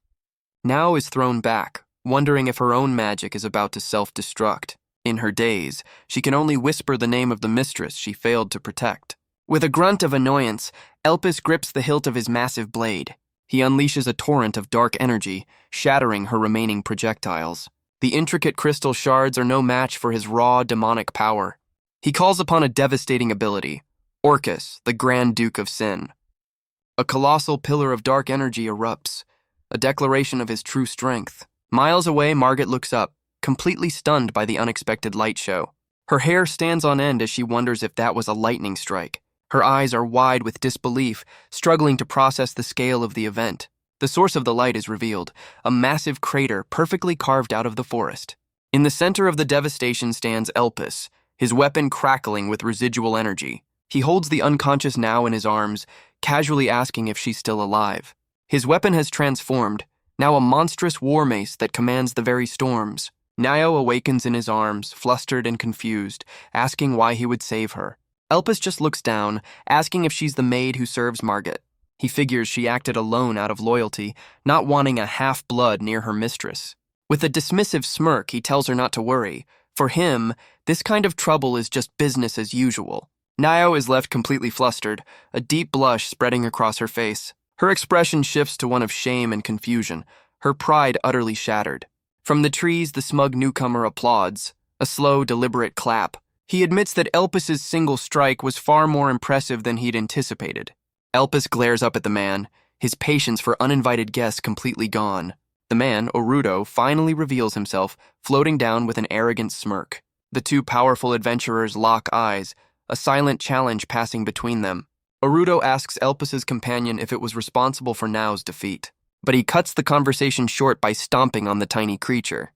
Now is thrown back, wondering if her own magic is about to self-destruct. In her daze, she can only whisper the name of the mistress she failed to protect. With a grunt of annoyance, Elpis grips the hilt of his massive blade. He unleashes a torrent of dark energy, shattering her remaining projectiles. The intricate crystal shards are no match for his raw, demonic power. He calls upon a devastating ability, Orcus, the Grand Duke of Sin. A colossal pillar of dark energy erupts, a declaration of his true strength. Miles away, Margaret looks up, completely stunned by the unexpected light show. Her hair stands on end as she wonders if that was a lightning strike. Her eyes are wide with disbelief, struggling to process the scale of the event. The source of the light is revealed, a massive crater perfectly carved out of the forest. In the center of the devastation stands Elpis, his weapon crackling with residual energy. He holds the unconscious Now in his arms, casually asking if she's still alive. His weapon has transformed, now a monstrous war mace that commands the very storms. Nio awakens in his arms, flustered and confused, asking why he would save her. Elpis just looks down, asking if she's the maid who serves Margaret. He figures she acted alone out of loyalty, not wanting a half-blood near her mistress. With a dismissive smirk, he tells her not to worry. For him, this kind of trouble is just business as usual. Nio is left completely flustered, a deep blush spreading across her face. Her expression shifts to one of shame and confusion, her pride utterly shattered. From the trees, the smug newcomer applauds, a slow, deliberate clap. He admits that Elpis's single strike was far more impressive than he'd anticipated. Elpis glares up at the man, his patience for uninvited guests completely gone. The man, Aruto, finally reveals himself, floating down with an arrogant smirk. The two powerful adventurers lock eyes, a silent challenge passing between them. Aruto asks Elpis's companion if it was responsible for Nao's defeat, but he cuts the conversation short by stomping on the tiny creature.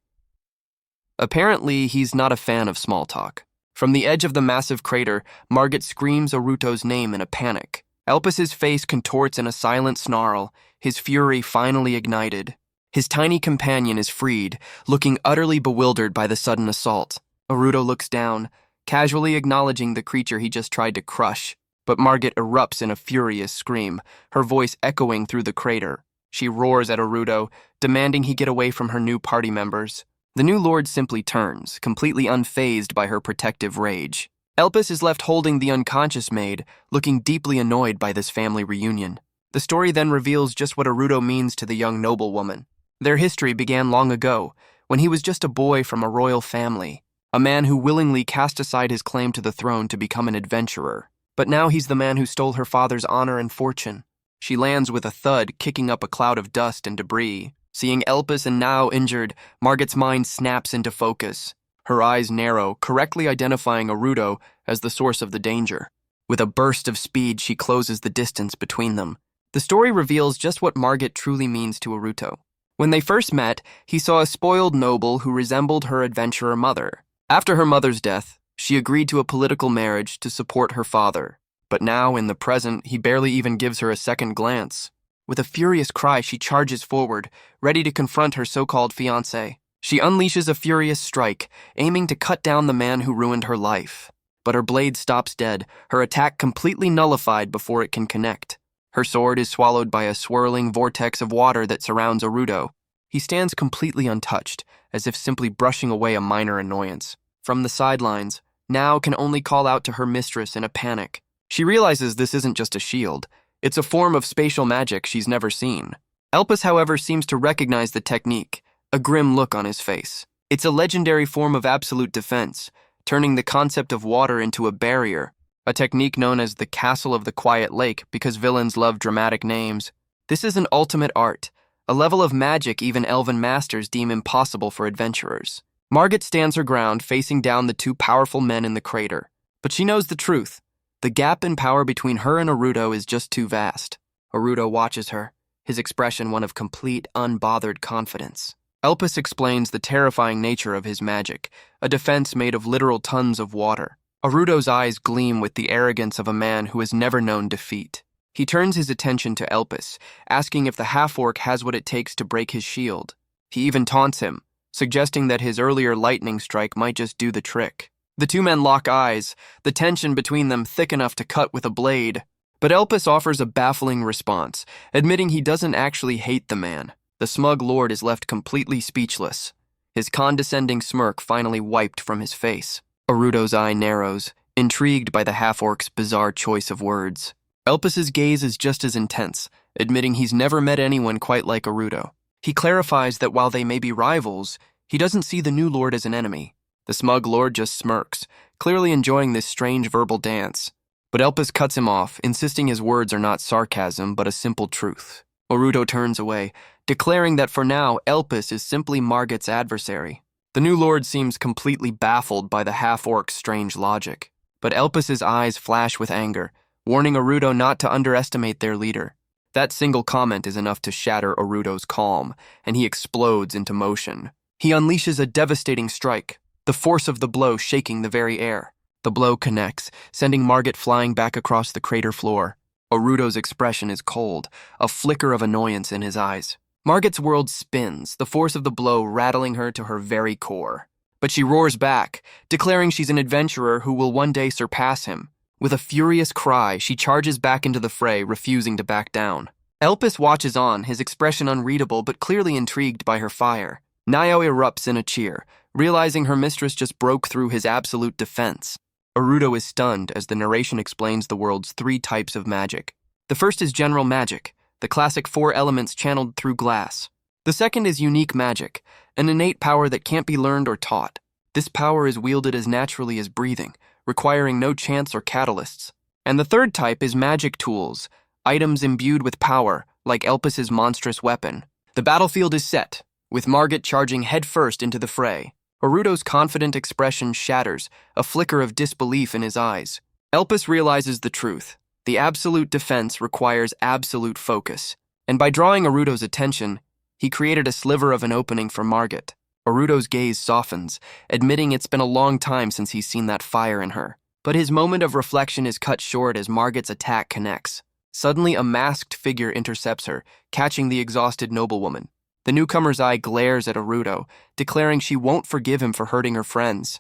Apparently, he's not a fan of small talk. From the edge of the massive crater, Margaret screams Aruto's name in a panic. Elpis's face contorts in a silent snarl, his fury finally ignited. His tiny companion is freed, looking utterly bewildered by the sudden assault. Aruto looks down, casually acknowledging the creature he just tried to crush. But Margaret erupts in a furious scream, her voice echoing through the crater. She roars at Aruto, demanding he get away from her new party members. The new lord simply turns, completely unfazed by her protective rage. Elpis is left holding the unconscious maid, looking deeply annoyed by this family reunion. The story then reveals just what Aruto means to the young noblewoman. Their history began long ago, when he was just a boy from a royal family, a man who willingly cast aside his claim to the throne to become an adventurer. But now he's the man who stole her father's honor and fortune. She lands with a thud, kicking up a cloud of dust and debris. Seeing Elpis and Nao injured, Margaret's mind snaps into focus. Her eyes narrow, correctly identifying Aruto as the source of the danger. With a burst of speed, she closes the distance between them. The story reveals just what Margaret truly means to Aruto. When they first met, he saw a spoiled noble who resembled her adventurer mother. After her mother's death, she agreed to a political marriage to support her father. But now, in the present, he barely even gives her a second glance. With a furious cry, she charges forward, ready to confront her so-called fiancé. She unleashes a furious strike, aiming to cut down the man who ruined her life. but her blade stops dead, her attack completely nullified before it can connect. Her sword is swallowed by a swirling vortex of water that surrounds Aruto. He stands completely untouched, as if simply brushing away a minor annoyance. From the sidelines, Now can only call out to her mistress in a panic. She realizes this isn't just a shield. It's a form of spatial magic she's never seen. Elpis, however, seems to recognize the technique, a grim look on his face. It's a legendary form of absolute defense, turning the concept of water into a barrier, a technique known as the Castle of the Quiet Lake because villains love dramatic names. This is an ultimate art, a level of magic even elven masters deem impossible for adventurers. Margaret stands her ground, facing down the two powerful men in the crater. But she knows the truth. The gap in power between her and Aruto is just too vast. Aruto watches her, his expression one of complete, unbothered confidence. Elpis explains the terrifying nature of his magic, a defense made of literal tons of water. Aruto's eyes gleam with the arrogance of a man who has never known defeat. He turns his attention to Elpis, asking if the half-orc has what it takes to break his shield. He even taunts him, suggesting that his earlier lightning strike might just do the trick. The two men lock eyes, the tension between them thick enough to cut with a blade. But Elpis offers a baffling response, admitting he doesn't actually hate the man. The smug lord is left completely speechless, his condescending smirk finally wiped from his face. Aruto's eye narrows, intrigued by the half-orc's bizarre choice of words. Elpis's gaze is just as intense, admitting he's never met anyone quite like Aruto. He clarifies that while they may be rivals, he doesn't see the new lord as an enemy. The smug lord just smirks, clearly enjoying this strange verbal dance. But Elpis cuts him off, insisting his words are not sarcasm but a simple truth. Aruto turns away, declaring that for now, Elpis is simply Margaret's adversary. The new lord seems completely baffled by the half-orc's strange logic. But Elpis's eyes flash with anger, warning Aruto not to underestimate their leader. That single comment is enough to shatter Aruto's calm, and he explodes into motion. He unleashes a devastating strike, the force of the blow shaking the very air. The blow connects, sending Margaret flying back across the crater floor. Aruto's expression is cold, a flicker of annoyance in his eyes. Margaret's world spins, the force of the blow rattling her to her very core. But she roars back, declaring she's an adventurer who will one day surpass him. With a furious cry, she charges back into the fray, refusing to back down. Elpis watches on, his expression unreadable but clearly intrigued by her fire. Nio erupts in a cheer, realizing her mistress just broke through his absolute defense. Aruto is stunned as the narration explains the world's 3 types of magic. The first is general magic, the classic 4 elements channeled through glass. The second is unique magic, an innate power that can't be learned or taught. This power is wielded as naturally as breathing, requiring no chance or catalysts. And the third type is magic tools, items imbued with power, like Elpis's monstrous weapon. The battlefield is set, with Margaret charging headfirst into the fray. Aruto's confident expression shatters, a flicker of disbelief in his eyes. Elpis realizes the truth. The absolute defense requires absolute focus. And by drawing Aruto's attention, he created a sliver of an opening for Margaret. Aruto's gaze softens, admitting it's been a long time since he's seen that fire in her. But his moment of reflection is cut short as Margaret's attack connects. Suddenly, a masked figure intercepts her, catching the exhausted noblewoman. The newcomer's eye glares at Aruto, declaring she won't forgive him for hurting her friends.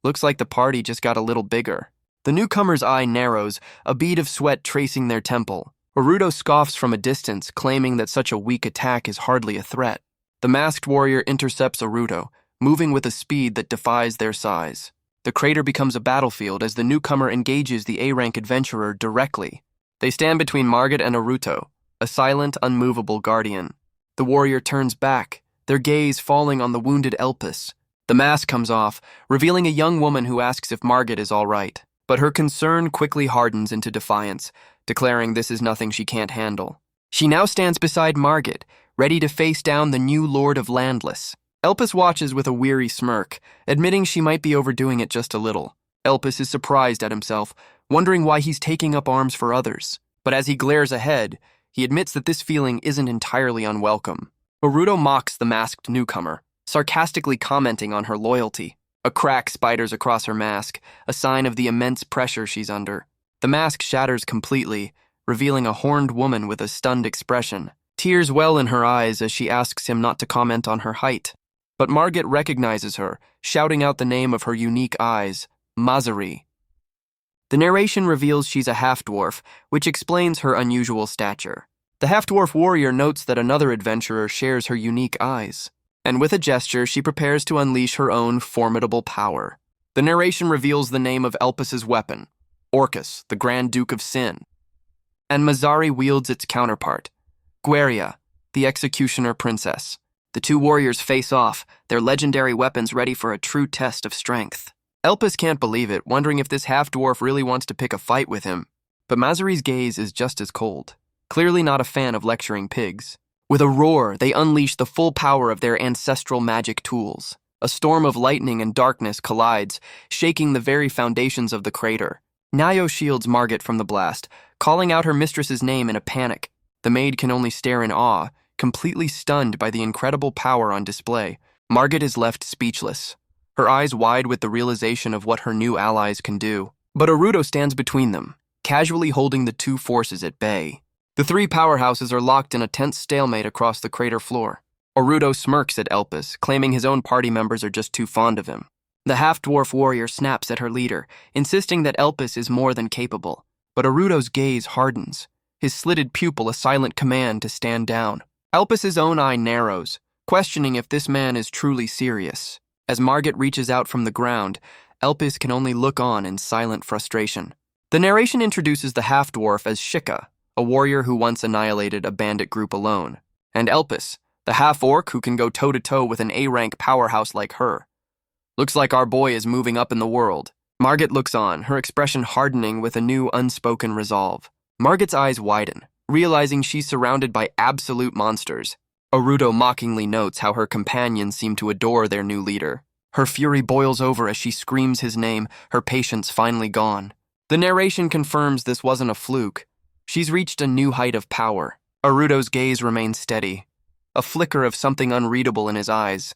Looks like the party just got a little bigger. The newcomer's eye narrows, a bead of sweat tracing their temple. Aruto scoffs from a distance, claiming that such a weak attack is hardly a threat. The masked warrior intercepts Aruto, moving with a speed that defies their size. The crater becomes a battlefield as the newcomer engages the A-rank adventurer directly. They stand between Margaret and Aruto, a silent, unmovable guardian. The warrior turns back, their gaze falling on the wounded Elpis. The mask comes off, revealing a young woman who asks if Margaret is all right. But her concern quickly hardens into defiance, declaring this is nothing she can't handle. She now stands beside Margaret, ready to face down the new Lord of Landless. Elpis watches with a weary smirk, admitting she might be overdoing it just a little. Elpis is surprised at himself, wondering why he's taking up arms for others. But as he glares ahead, he admits that this feeling isn't entirely unwelcome. Aruto mocks the masked newcomer, sarcastically commenting on her loyalty. A crack spiders across her mask, a sign of the immense pressure she's under. The mask shatters completely, revealing a horned woman with a stunned expression. Tears well in her eyes as she asks him not to comment on her height. But Margaret recognizes her, shouting out the name of her unique eyes, Mazari. The narration reveals she's a half-dwarf, which explains her unusual stature. The half-dwarf warrior notes that another adventurer shares her unique eyes, and with a gesture, she prepares to unleash her own formidable power. The narration reveals the name of Elpis' weapon, Orcus, the Grand Duke of Sin, and Mazzari wields its counterpart, Gueria, the Executioner Princess. The two warriors face off, their legendary weapons ready for a true test of strength. Elpis can't believe it, wondering if this half-dwarf really wants to pick a fight with him. But Mazzari's gaze is just as cold, clearly not a fan of lecturing pigs. With a roar, they unleash the full power of their ancestral magic tools. A storm of lightning and darkness collides, shaking the very foundations of the crater. Nayo shields Margaret from the blast, calling out her mistress's name in a panic. The maid can only stare in awe, completely stunned by the incredible power on display. Margaret is left speechless, her eyes wide with the realization of what her new allies can do. But Aruto stands between them, casually holding the two forces at bay. The three powerhouses are locked in a tense stalemate across the crater floor. Aruto smirks at Elpis, claiming his own party members are just too fond of him. The half-dwarf warrior snaps at her leader, insisting that Elpis is more than capable. But Aruto's gaze hardens, his slitted pupil a silent command to stand down. Elpis' own eye narrows, questioning if this man is truly serious. As Margaret reaches out from the ground, Elpis can only look on in silent frustration. The narration introduces the half-dwarf as Shika, a warrior who once annihilated a bandit group alone, and Elpis, the half-orc who can go toe-to-toe with an A-rank powerhouse like her. Looks like our boy is moving up in the world. Margaret looks on, her expression hardening with a new unspoken resolve. Margaret's eyes widen, realizing she's surrounded by absolute monsters. Aruto mockingly notes how her companions seem to adore their new leader. Her fury boils over as she screams his name, her patience finally gone. The narration confirms this wasn't a fluke. She's reached a new height of power. Aruto's gaze remains steady, a flicker of something unreadable in his eyes.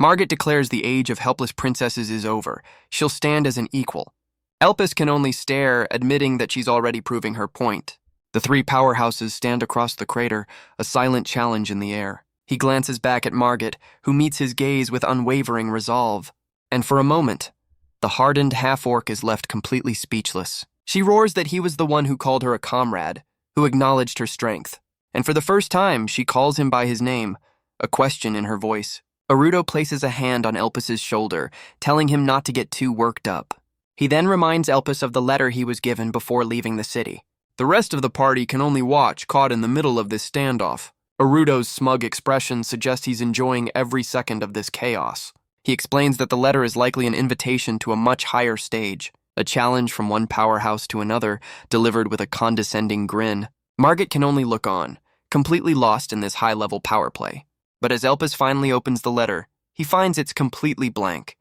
Margaret declares the age of helpless princesses is over. She'll stand as an equal. Elpis can only stare, admitting that she's already proving her point. The three powerhouses stand across the crater, a silent challenge in the air. He glances back at Margaret, who meets his gaze with unwavering resolve. And for a moment, the hardened half-orc is left completely speechless. She roars that he was the one who called her a comrade, who acknowledged her strength. And for the first time, she calls him by his name, a question in her voice. Aruto places a hand on Elpis' shoulder, telling him not to get too worked up. He then reminds Elpis of the letter he was given before leaving the city. The rest of the party can only watch, caught in the middle of this standoff. Aruto's smug expression suggests he's enjoying every second of this chaos. He explains that the letter is likely an invitation to a much higher stage, a challenge from one powerhouse to another, delivered with a condescending grin. Margaret can only look on, completely lost in this high-level power play. But as Elpis finally opens the letter, he finds it's completely blank.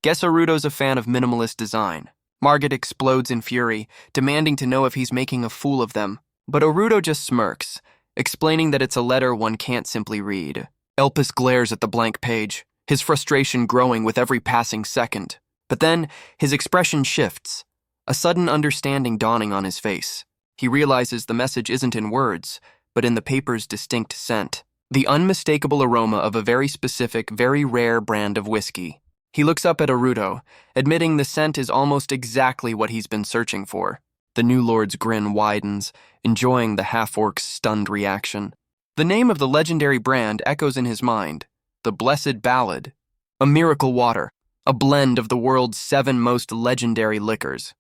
Guess Aruto's a fan of minimalist design. Margaret explodes in fury, demanding to know if he's making a fool of them. But Aruto just smirks, explaining that it's a letter one can't simply read. Elpis glares at the blank page, his frustration growing with every passing second. But then, his expression shifts, a sudden understanding dawning on his face. He realizes the message isn't in words, but in the paper's distinct scent. The unmistakable aroma of a very specific, very rare brand of whiskey. He looks up at Aruto, admitting the scent is almost exactly what he's been searching for. The new lord's grin widens, enjoying the half-orc's stunned reaction. The name of the legendary brand echoes in his mind, the Blessed Ballad, a miracle water, a blend of the world's 7 most legendary liquors.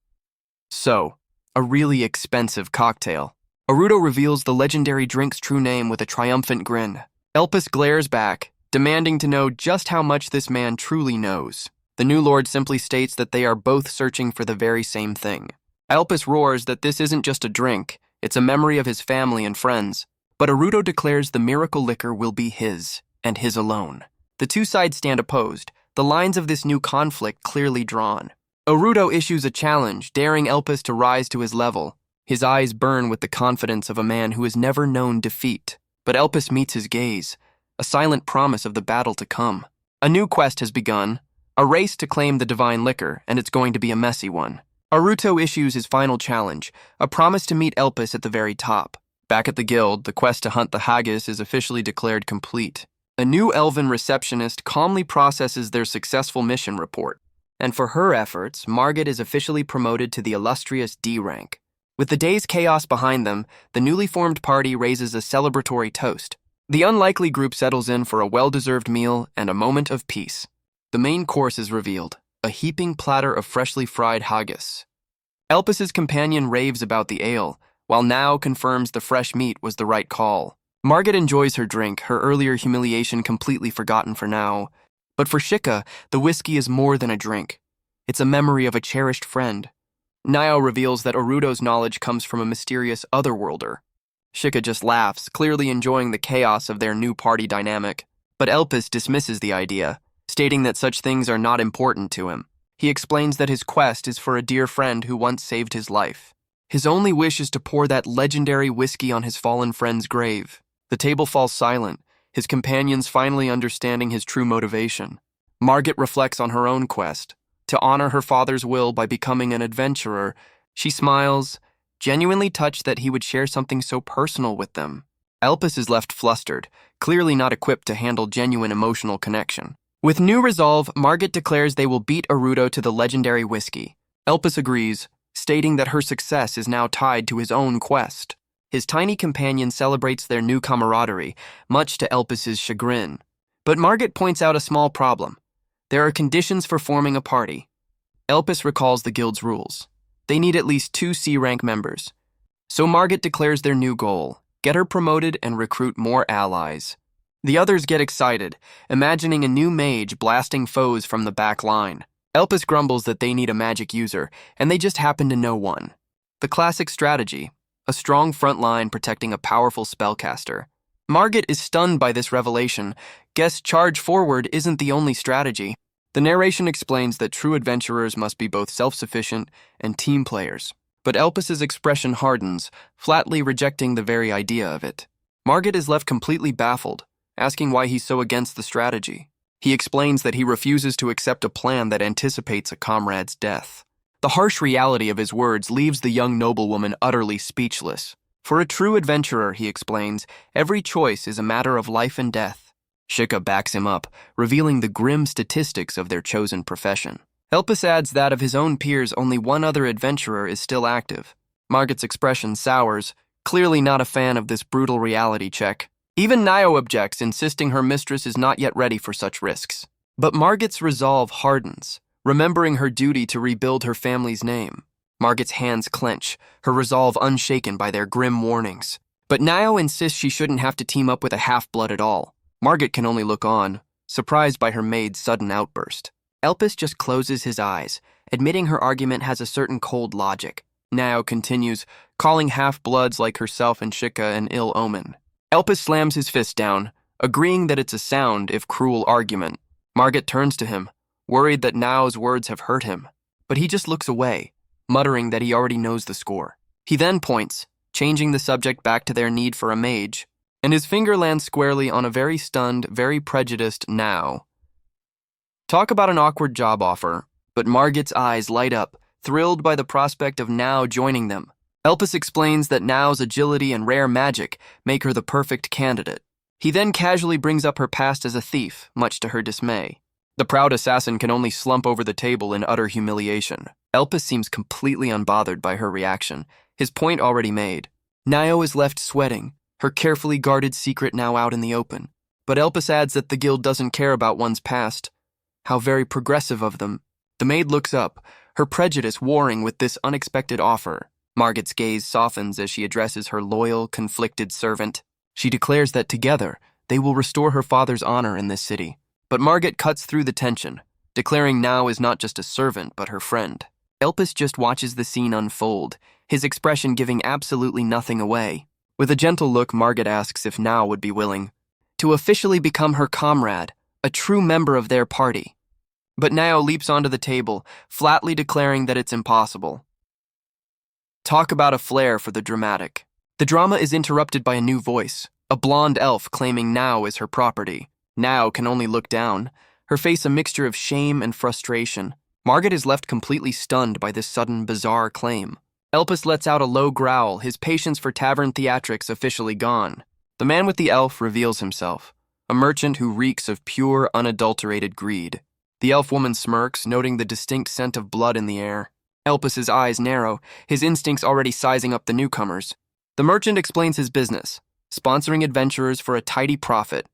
So, a really expensive cocktail. Aruto reveals the legendary drink's true name with a triumphant grin. Elpis glares back, demanding to know just how much this man truly knows. The new lord simply states that they are both searching for the very same thing. Elpis roars that this isn't just a drink, it's a memory of his family and friends. But Aruto declares the miracle liquor will be his, and his alone. The two sides stand opposed, the lines of this new conflict clearly drawn. Aruto issues a challenge, daring Elpis to rise to his level. His eyes burn with the confidence of a man who has never known defeat. But Elpis meets his gaze, a silent promise of the battle to come. A new quest has begun, a race to claim the divine liquor, and it's going to be a messy one. Aruto issues his final challenge, a promise to meet Elpis at the very top. Back at the guild, the quest to hunt the hagus is officially declared complete. A new elven receptionist calmly processes their successful mission report. And for her efforts, Margaret is officially promoted to the illustrious D rank. With the day's chaos behind them, the newly formed party raises a celebratory toast. The unlikely group settles in for a well-deserved meal and a moment of peace. The main course is revealed, a heaping platter of freshly fried hagus. Elpis's companion raves about the ale, while Nao confirms the fresh meat was the right call. Margaret enjoys her drink, her earlier humiliation completely forgotten for now. But for Shika, the whiskey is more than a drink. It's a memory of a cherished friend. Nao reveals that Aruto's knowledge comes from a mysterious otherworlder. Shika just laughs, clearly enjoying the chaos of their new party dynamic. But Elpis dismisses the idea, stating that such things are not important to him. He explains that his quest is for a dear friend who once saved his life. His only wish is to pour that legendary whiskey on his fallen friend's grave. The table falls silent, his companions finally understanding his true motivation. Margaret reflects on her own quest, to honor her father's will by becoming an adventurer. She smiles, genuinely touched that he would share something so personal with them. Elpis is left flustered, clearly not equipped to handle genuine emotional connection. With new resolve, Margaret declares they will beat Aruto to the legendary whiskey. Elpis agrees, stating that her success is now tied to his own quest. His tiny companion celebrates their new camaraderie, much to Elpis's chagrin. But Margaret points out a small problem. There are conditions for forming a party. Elpis recalls the guild's rules. They need at least 2 C-rank members. So Margaret declares their new goal, get her promoted and recruit more allies. The others get excited, imagining a new mage blasting foes from the back line. Elpis grumbles that they need a magic user, and they just happen to know one. The classic strategy, a strong front line protecting a powerful spellcaster. Margaret is stunned by this revelation. Guess charge forward isn't the only strategy. The narration explains that true adventurers must be both self-sufficient and team players. But Elpis's expression hardens, flatly rejecting the very idea of it. Margaret is left completely baffled, asking why he's so against the strategy. He explains that he refuses to accept a plan that anticipates a comrade's death. The harsh reality of his words leaves the young noblewoman utterly speechless. For a true adventurer, he explains, every choice is a matter of life and death. Shika backs him up, revealing the grim statistics of their chosen profession. Elpis adds that of his own peers, only one other adventurer is still active. Margaret's expression sours, clearly not a fan of this brutal reality check. Even Nio objects, insisting her mistress is not yet ready for such risks. But Margaret's resolve hardens, remembering her duty to rebuild her family's name. Margaret's hands clench, her resolve unshaken by their grim warnings. But Nio insists she shouldn't have to team up with a half-blood at all. Margaret can only look on, surprised by her maid's sudden outburst. Elpis just closes his eyes, admitting her argument has a certain cold logic. Nio continues, calling half-bloods like herself and Shika an ill omen. Elpis slams his fist down, agreeing that it's a sound, if cruel, argument. Margaret turns to him, worried that Nao's words have hurt him. But he just looks away, muttering that he already knows the score. He then points, changing the subject back to their need for a mage, and his finger lands squarely on a very stunned, very prejudiced Nao. Talk about an awkward job offer, but Margaret's eyes light up, thrilled by the prospect of Nao joining them. Elpis explains that Nao's agility and rare magic make her the perfect candidate. He then casually brings up her past as a thief, much to her dismay. The proud assassin can only slump over the table in utter humiliation. Elpis seems completely unbothered by her reaction, his point already made. Nio is left sweating, her carefully guarded secret now out in the open. But Elpis adds that the guild doesn't care about one's past. How very progressive of them. The maid looks up, her prejudice warring with this unexpected offer. Margaret's gaze softens as she addresses her loyal, conflicted servant. She declares that together, they will restore her father's honor in this city. But Margaret cuts through the tension, declaring Nao is not just a servant, but her friend. Elpis just watches the scene unfold, his expression giving absolutely nothing away. With a gentle look, Margaret asks if Nao would be willing to officially become her comrade, a true member of their party. But Nao leaps onto the table, flatly declaring that it's impossible. Talk about a flair for the dramatic. The drama is interrupted by a new voice, a blonde elf claiming Nao is her property. Nao can only look down, her face a mixture of shame and frustration. Margaret is left completely stunned by this sudden, bizarre claim. Elpis lets out a low growl, his patience for tavern theatrics officially gone. The man with the elf reveals himself, a merchant who reeks of pure, unadulterated greed. The elf woman smirks, noting the distinct scent of blood in the air. Elpis' eyes narrow, his instincts already sizing up the newcomers. The merchant explains his business, sponsoring adventurers for a tidy profit.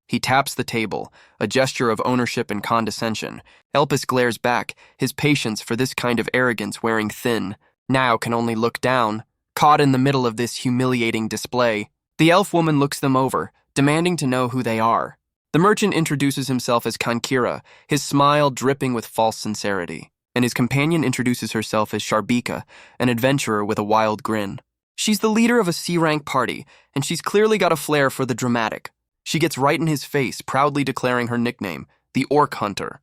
He taps the table, a gesture of ownership and condescension. Elpis glares back, his patience for this kind of arrogance wearing thin. Now can only look down, caught in the middle of this humiliating display. The elf woman looks them over, demanding to know who they are. The merchant introduces himself as Kankira, his smile dripping with false sincerity, and his companion introduces herself as Sharbika, an adventurer with a wild grin. She's the leader of a C-rank party, and she's clearly got a flair for the dramatic. She gets right in his face, proudly declaring her nickname, the Orc Hunter.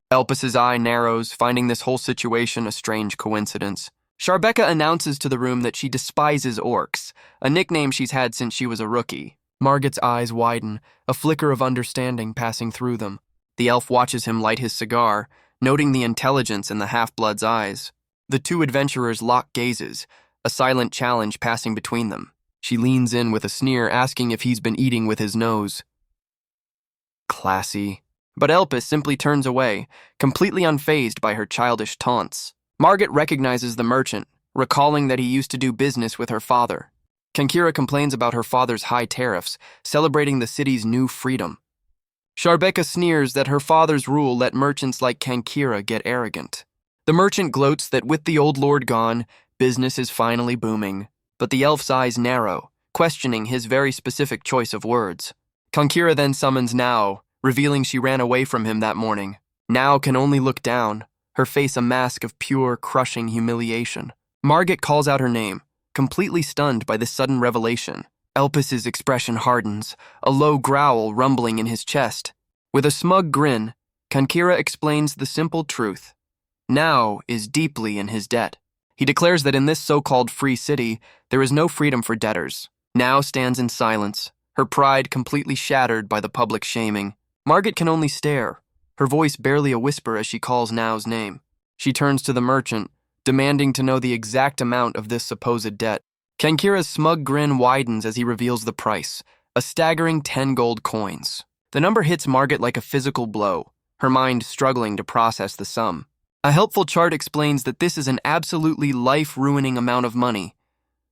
Elpis' eye narrows, finding this whole situation a strange coincidence. Sharbeka announces to the room that she despises orcs, a nickname she's had since she was a rookie. Margaret's eyes widen, a flicker of understanding passing through them. The elf watches him light his cigar, noting the intelligence in the half-blood's eyes. The two adventurers lock gazes, a silent challenge passing between them. She leans in with a sneer, asking if he's been eating with his nose. Classy. But Elpis simply turns away, completely unfazed by her childish taunts. Margaret recognizes the merchant, recalling that he used to do business with her father. Kankira complains about her father's high tariffs, celebrating the city's new freedom. Sharbeka sneers that her father's rule let merchants like Kankira get arrogant. The merchant gloats that with the old lord gone, business is finally booming. But the elf's eyes narrow, questioning his very specific choice of words. Kankira then summons Now, revealing she ran away from him that morning. Now can only look down, her face a mask of pure, crushing humiliation. Margaret calls out her name, completely stunned by this sudden revelation. Elpis' expression hardens, a low growl rumbling in his chest. With a smug grin, Kankira explains the simple truth. Now is deeply in his debt. He declares that in this so-called free city, there is no freedom for debtors. Now stands in silence, her pride completely shattered by the public shaming. Margaret can only stare, her voice barely a whisper as she calls Now's name. She turns to the merchant, demanding to know the exact amount of this supposed debt. Kankira's smug grin widens as he reveals the price, a staggering 10 gold coins. The number hits Margaret like a physical blow, her mind struggling to process the sum. A helpful chart explains that this is an absolutely life-ruining amount of money.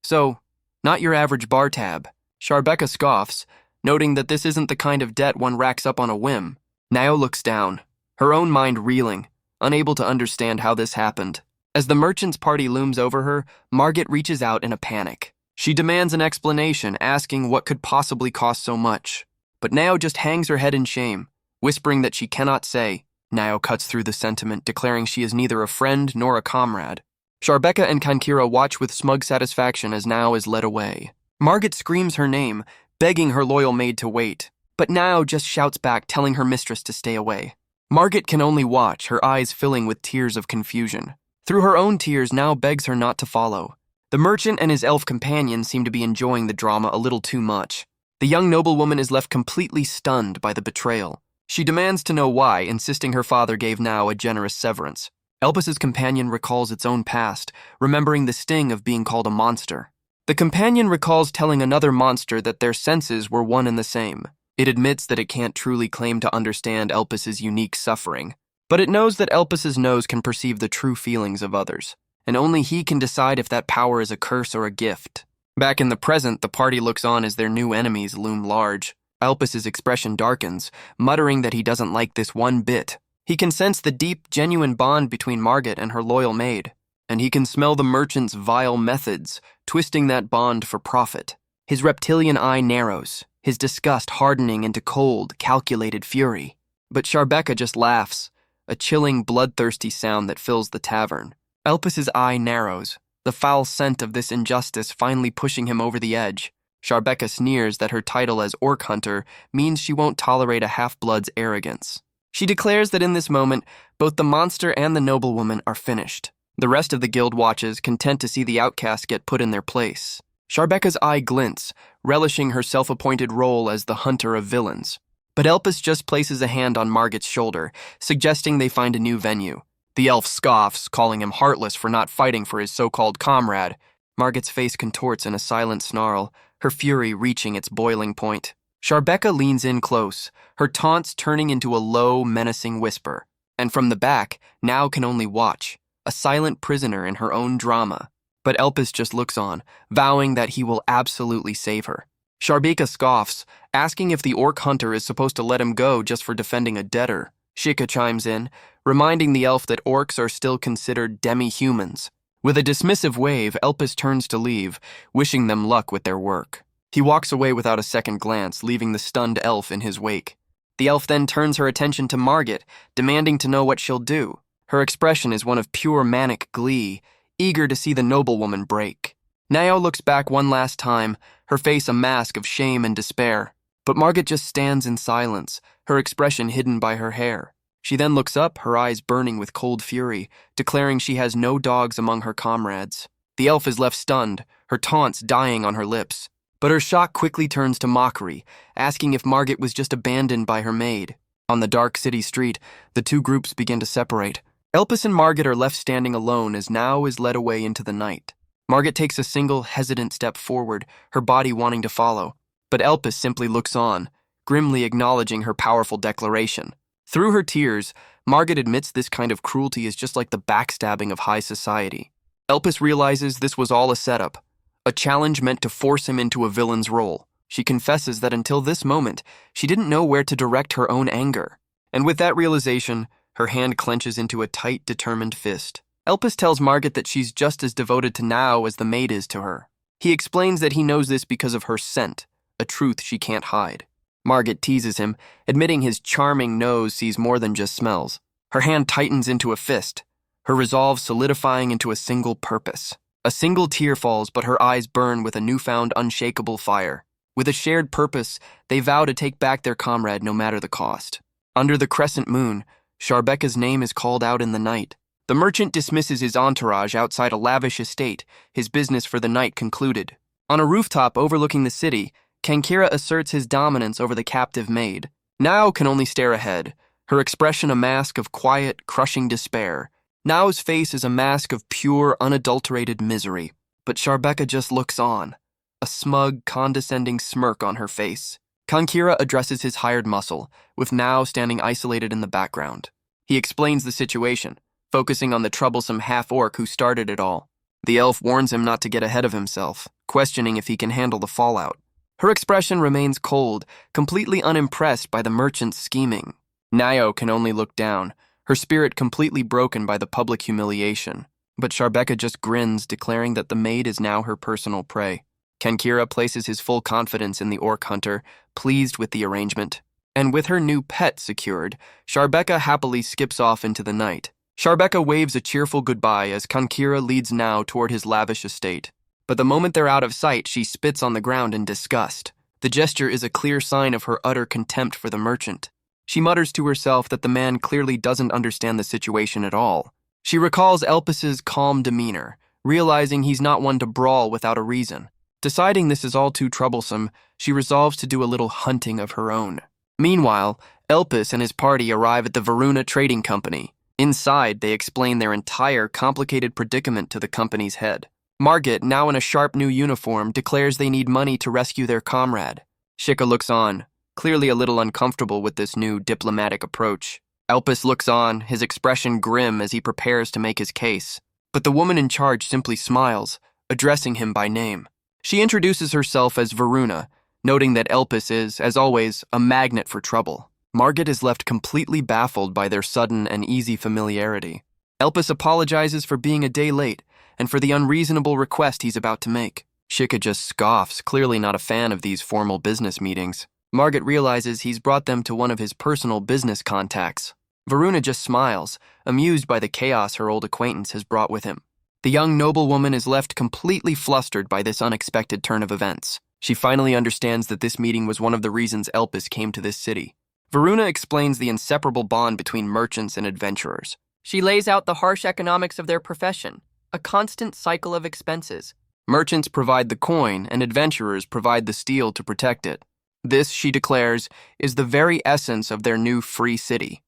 So, not your average bar tab. Sharbeka scoffs, noting that this isn't the kind of debt one racks up on a whim. Nao looks down, her own mind reeling, unable to understand how this happened. As the merchant's party looms over her, Margaret reaches out in a panic. She demands an explanation, asking what could possibly cost so much. But Nao just hangs her head in shame, whispering that she cannot say. Nao cuts through the sentiment, declaring she is neither a friend nor a comrade. Sharbeka and Kankira watch with smug satisfaction as Nao is led away. Margaret screams her name, begging her loyal maid to wait, but Nao just shouts back, telling her mistress to stay away. Margaret can only watch, her eyes filling with tears of confusion. Through her own tears, Nao begs her not to follow. The merchant and his elf companion seem to be enjoying the drama a little too much. The young noblewoman is left completely stunned by the betrayal. She demands to know why, insisting her father gave Nao a generous severance. Elpis' companion recalls its own past, remembering the sting of being called a monster. The companion recalls telling another monster that their senses were one and the same. It admits that it can't truly claim to understand Elpis' unique suffering, but it knows that Elpis' nose can perceive the true feelings of others, and only he can decide if that power is a curse or a gift. Back in the present, the party looks on as their new enemies loom large. Elpis' expression darkens, muttering that he doesn't like this one bit. He can sense the deep, genuine bond between Margaret and her loyal maid, and he can smell the merchant's vile methods, twisting that bond for profit. His reptilian eye narrows, his disgust hardening into cold, calculated fury. But Sharbeka just laughs, a chilling, bloodthirsty sound that fills the tavern. Elpis' eye narrows, the foul scent of this injustice finally pushing him over the edge. Sharbeka sneers that her title as Orc Hunter means she won't tolerate a half-blood's arrogance. She declares that in this moment, both the monster and the noblewoman are finished. The rest of the guild watches, content to see the outcast get put in their place. Sharbeka's eye glints, relishing her self-appointed role as the hunter of villains. But Elpis just places a hand on Margaret's shoulder, suggesting they find a new venue. The elf scoffs, calling him heartless for not fighting for his so-called comrade. Margaret's face contorts in a silent snarl, her fury reaching its boiling point. Sharbeka leans in close, her taunts turning into a low, menacing whisper. and from the back, now can only watch, a silent prisoner in her own drama. But Elpis just looks on, vowing that he will absolutely save her. Sharbeka scoffs, asking if the orc hunter is supposed to let him go just for defending a debtor. Shika chimes in, reminding the elf that orcs are still considered demi-humans. With a dismissive wave, Elpis turns to leave, wishing them luck with their work. He walks away without a second glance, leaving the stunned elf in his wake. The elf then turns her attention to Margaret, demanding to know what she'll do. Her expression is one of pure manic glee, eager to see the noblewoman break. Nao looks back one last time, her face a mask of shame and despair. But Margaret just stands in silence, her expression hidden by her hair. She then looks up, her eyes burning with cold fury, declaring she has no dogs among her comrades. The elf is left stunned, her taunts dying on her lips. But her shock quickly turns to mockery, asking if Margaret was just abandoned by her maid. On the dark city street, the two groups begin to separate. Elpis and Margaret are left standing alone as Nao is led away into the night. Margaret takes a single, hesitant step forward, her body wanting to follow. But Elpis simply looks on, grimly acknowledging her powerful declaration. Through her tears, Margaret admits this kind of cruelty is just like the backstabbing of high society. Elpis realizes this was all a setup, a challenge meant to force him into a villain's role. She confesses that until this moment, she didn't know where to direct her own anger. And with that realization, her hand clenches into a tight, determined fist. Elpis tells Margaret that she's just as devoted to Nao as the maid is to her. He explains that he knows this because of her scent, a truth she can't hide. Margaret teases him, admitting his charming nose sees more than just smells. Her hand tightens into a fist, her resolve solidifying into a single purpose. A single tear falls, but her eyes burn with a newfound unshakable fire. With a shared purpose, they vow to take back their comrade no matter the cost. Under the crescent moon, Sharbeka's name is called out in the night. The merchant dismisses his entourage outside a lavish estate, his business for the night concluded. On a rooftop overlooking the city, Kankira asserts his dominance over the captive maid. Nao can only stare ahead, her expression a mask of quiet, crushing despair. Nao's face is a mask of pure, unadulterated misery, but Sharbeka just looks on, a smug, condescending smirk on her face. Kankira addresses his hired muscle, with Nao standing isolated in the background. He explains the situation, focusing on the troublesome half-orc who started it all. The elf warns him not to get ahead of himself, questioning if he can handle the fallout. Her expression remains cold, completely unimpressed by the merchant's scheming. Nao can only look down, her spirit completely broken by the public humiliation. But Sharbeka just grins, declaring that the maid is now her personal prey. Kankira places his full confidence in the orc hunter, pleased with the arrangement. And with her new pet secured, Sharbeka happily skips off into the night. Sharbeka waves a cheerful goodbye as Kankira leads Nao toward his lavish estate. But the moment they're out of sight, she spits on the ground in disgust. The gesture is a clear sign of her utter contempt for the merchant. She mutters to herself that the man clearly doesn't understand the situation at all. She recalls Elpis's calm demeanor, realizing he's not one to brawl without a reason. Deciding this is all too troublesome, she resolves to do a little hunting of her own. Meanwhile, Elpis and his party arrive at the Varuna Trading Company. Inside, they explain their entire complicated predicament to the company's head. Margaret, now in a sharp new uniform, declares they need money to rescue their comrade. Shika looks on, clearly a little uncomfortable with this new diplomatic approach. Elpis looks on, his expression grim as he prepares to make his case. But the woman in charge simply smiles, addressing him by name. She introduces herself as Varuna, noting that Elpis is, as always, a magnet for trouble. Margaret is left completely baffled by their sudden and easy familiarity. Elpis apologizes for being a day late and for the unreasonable request he's about to make. Shika just scoffs, clearly not a fan of these formal business meetings. Margaret realizes he's brought them to one of his personal business contacts. Varuna just smiles, amused by the chaos her old acquaintance has brought with him. The young noblewoman is left completely flustered by this unexpected turn of events. She finally understands that this meeting was one of the reasons Elpis came to this city. Varuna explains the inseparable bond between merchants and adventurers. She lays out the harsh economics of their profession, a constant cycle of expenses. Merchants provide the coin, and adventurers provide the steel to protect it. This, she declares, is the very essence of their new free city.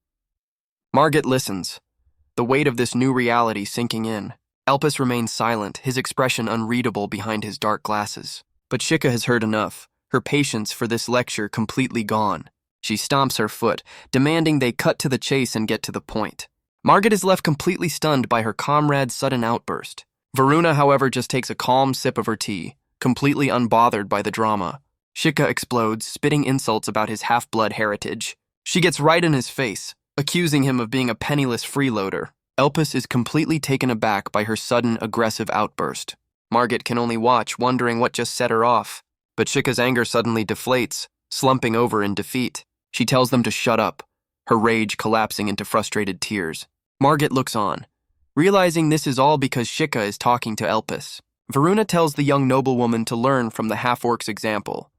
Margaret listens, the weight of this new reality sinking in. Elpis remains silent, his expression unreadable behind his dark glasses. But Shika has heard enough, her patience for this lecture completely gone. She stomps her foot, demanding they cut to the chase and get to the point. Margaret is left completely stunned by her comrade's sudden outburst. Varuna, however, just takes a calm sip of her tea, completely unbothered by the drama. Shika explodes, spitting insults about his half-blood heritage. She gets right in his face, accusing him of being a penniless freeloader. Elpis is completely taken aback by her sudden, aggressive outburst. Margaret can only watch, wondering what just set her off. But Shika's anger suddenly deflates, slumping over in defeat. She tells them to shut up, her rage collapsing into frustrated tears. Margaret looks on, realizing this is all because Shika is talking to Elpis. Varuna tells the young noblewoman to learn from the half-orc's example.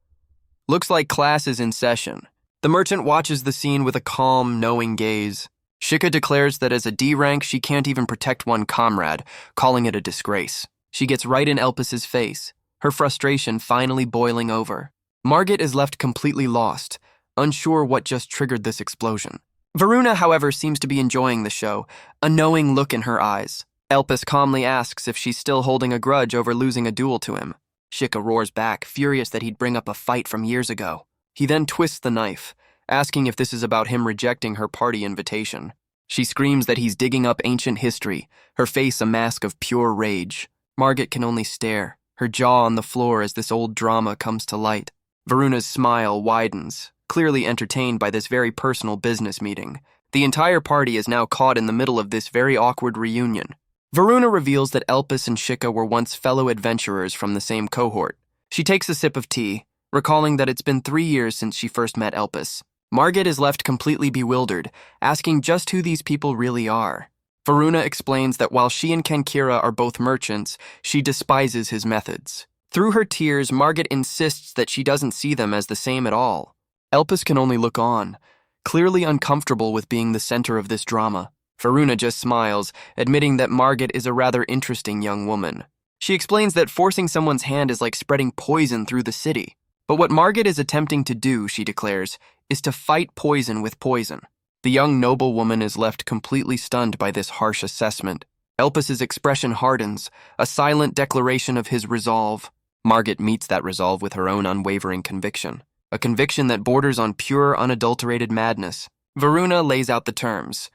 Looks like class is in session. The merchant watches the scene with a calm, knowing gaze. Shika declares that as a D rank, she can't even protect one comrade, calling it a disgrace. She gets right in Elpis's face, her frustration finally boiling over. Margaret is left completely lost, unsure what just triggered this explosion. Varuna, however, seems to be enjoying the show, a knowing look in her eyes. Elpis calmly asks if she's still holding a grudge over losing a duel to him. Shika roars back, furious that he'd bring up a fight from years ago. He then twists the knife, asking if this is about him rejecting her party invitation. She screams that he's digging up ancient history, her face a mask of pure rage. Margaret can only stare, her jaw on the floor as this old drama comes to light. Varuna's smile widens, clearly entertained by this very personal business meeting. The entire party is now caught in the middle of this very awkward reunion. Varuna reveals that Elpis and Shika were once fellow adventurers from the same cohort. She takes a sip of tea, recalling that it's been 3 years since she first met Elpis. Margaret is left completely bewildered, asking just who these people really are. Varuna explains that while she and Kankira are both merchants, she despises his methods. Through her tears, Margaret insists that she doesn't see them as the same at all. Elpis can only look on, clearly uncomfortable with being the center of this drama. Varuna just smiles, admitting that Margaret is a rather interesting young woman. She explains that forcing someone's hand is like spreading poison through the city. But what Margaret is attempting to do, she declares, is to fight poison with poison. The young noblewoman is left completely stunned by this harsh assessment. Elpis's expression hardens, a silent declaration of his resolve. Margaret meets that resolve with her own unwavering conviction, a conviction that borders on pure, unadulterated madness. Varuna lays out the terms.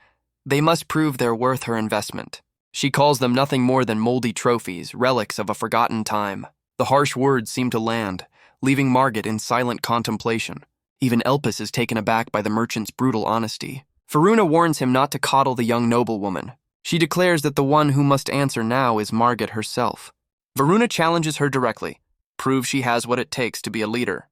They must prove they're worth her investment. She calls them nothing more than moldy trophies, relics of a forgotten time. The harsh words seem to land, leaving Margaret in silent contemplation. Even Elpis is taken aback by the merchant's brutal honesty. Varuna warns him not to coddle the young noblewoman. She declares that the one who must answer now is Margaret herself. Varuna challenges her directly, proves she has what it takes to be a leader.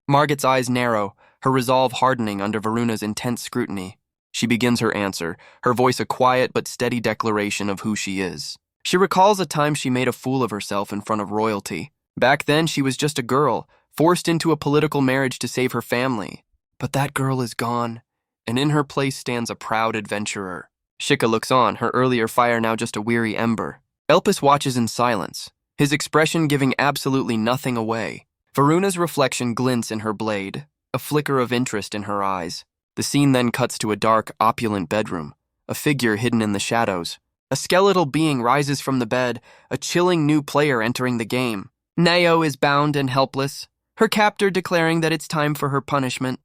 Margaret's eyes narrow, her resolve hardening under Varuna's intense scrutiny. She begins her answer, her voice a quiet but steady declaration of who she is. She recalls a time she made a fool of herself in front of royalty. Back then, she was just a girl, forced into a political marriage to save her family. But that girl is gone, and in her place stands a proud adventurer. Shika looks on, her earlier fire now just a weary ember. Elpis watches in silence, his expression giving absolutely nothing away. Varuna's reflection glints in her blade, a flicker of interest in her eyes. The scene then cuts to a dark, opulent bedroom, a figure hidden in the shadows. A skeletal being rises from the bed, a chilling new player entering the game. Nao is bound and helpless, her captor declaring that it's time for her punishment.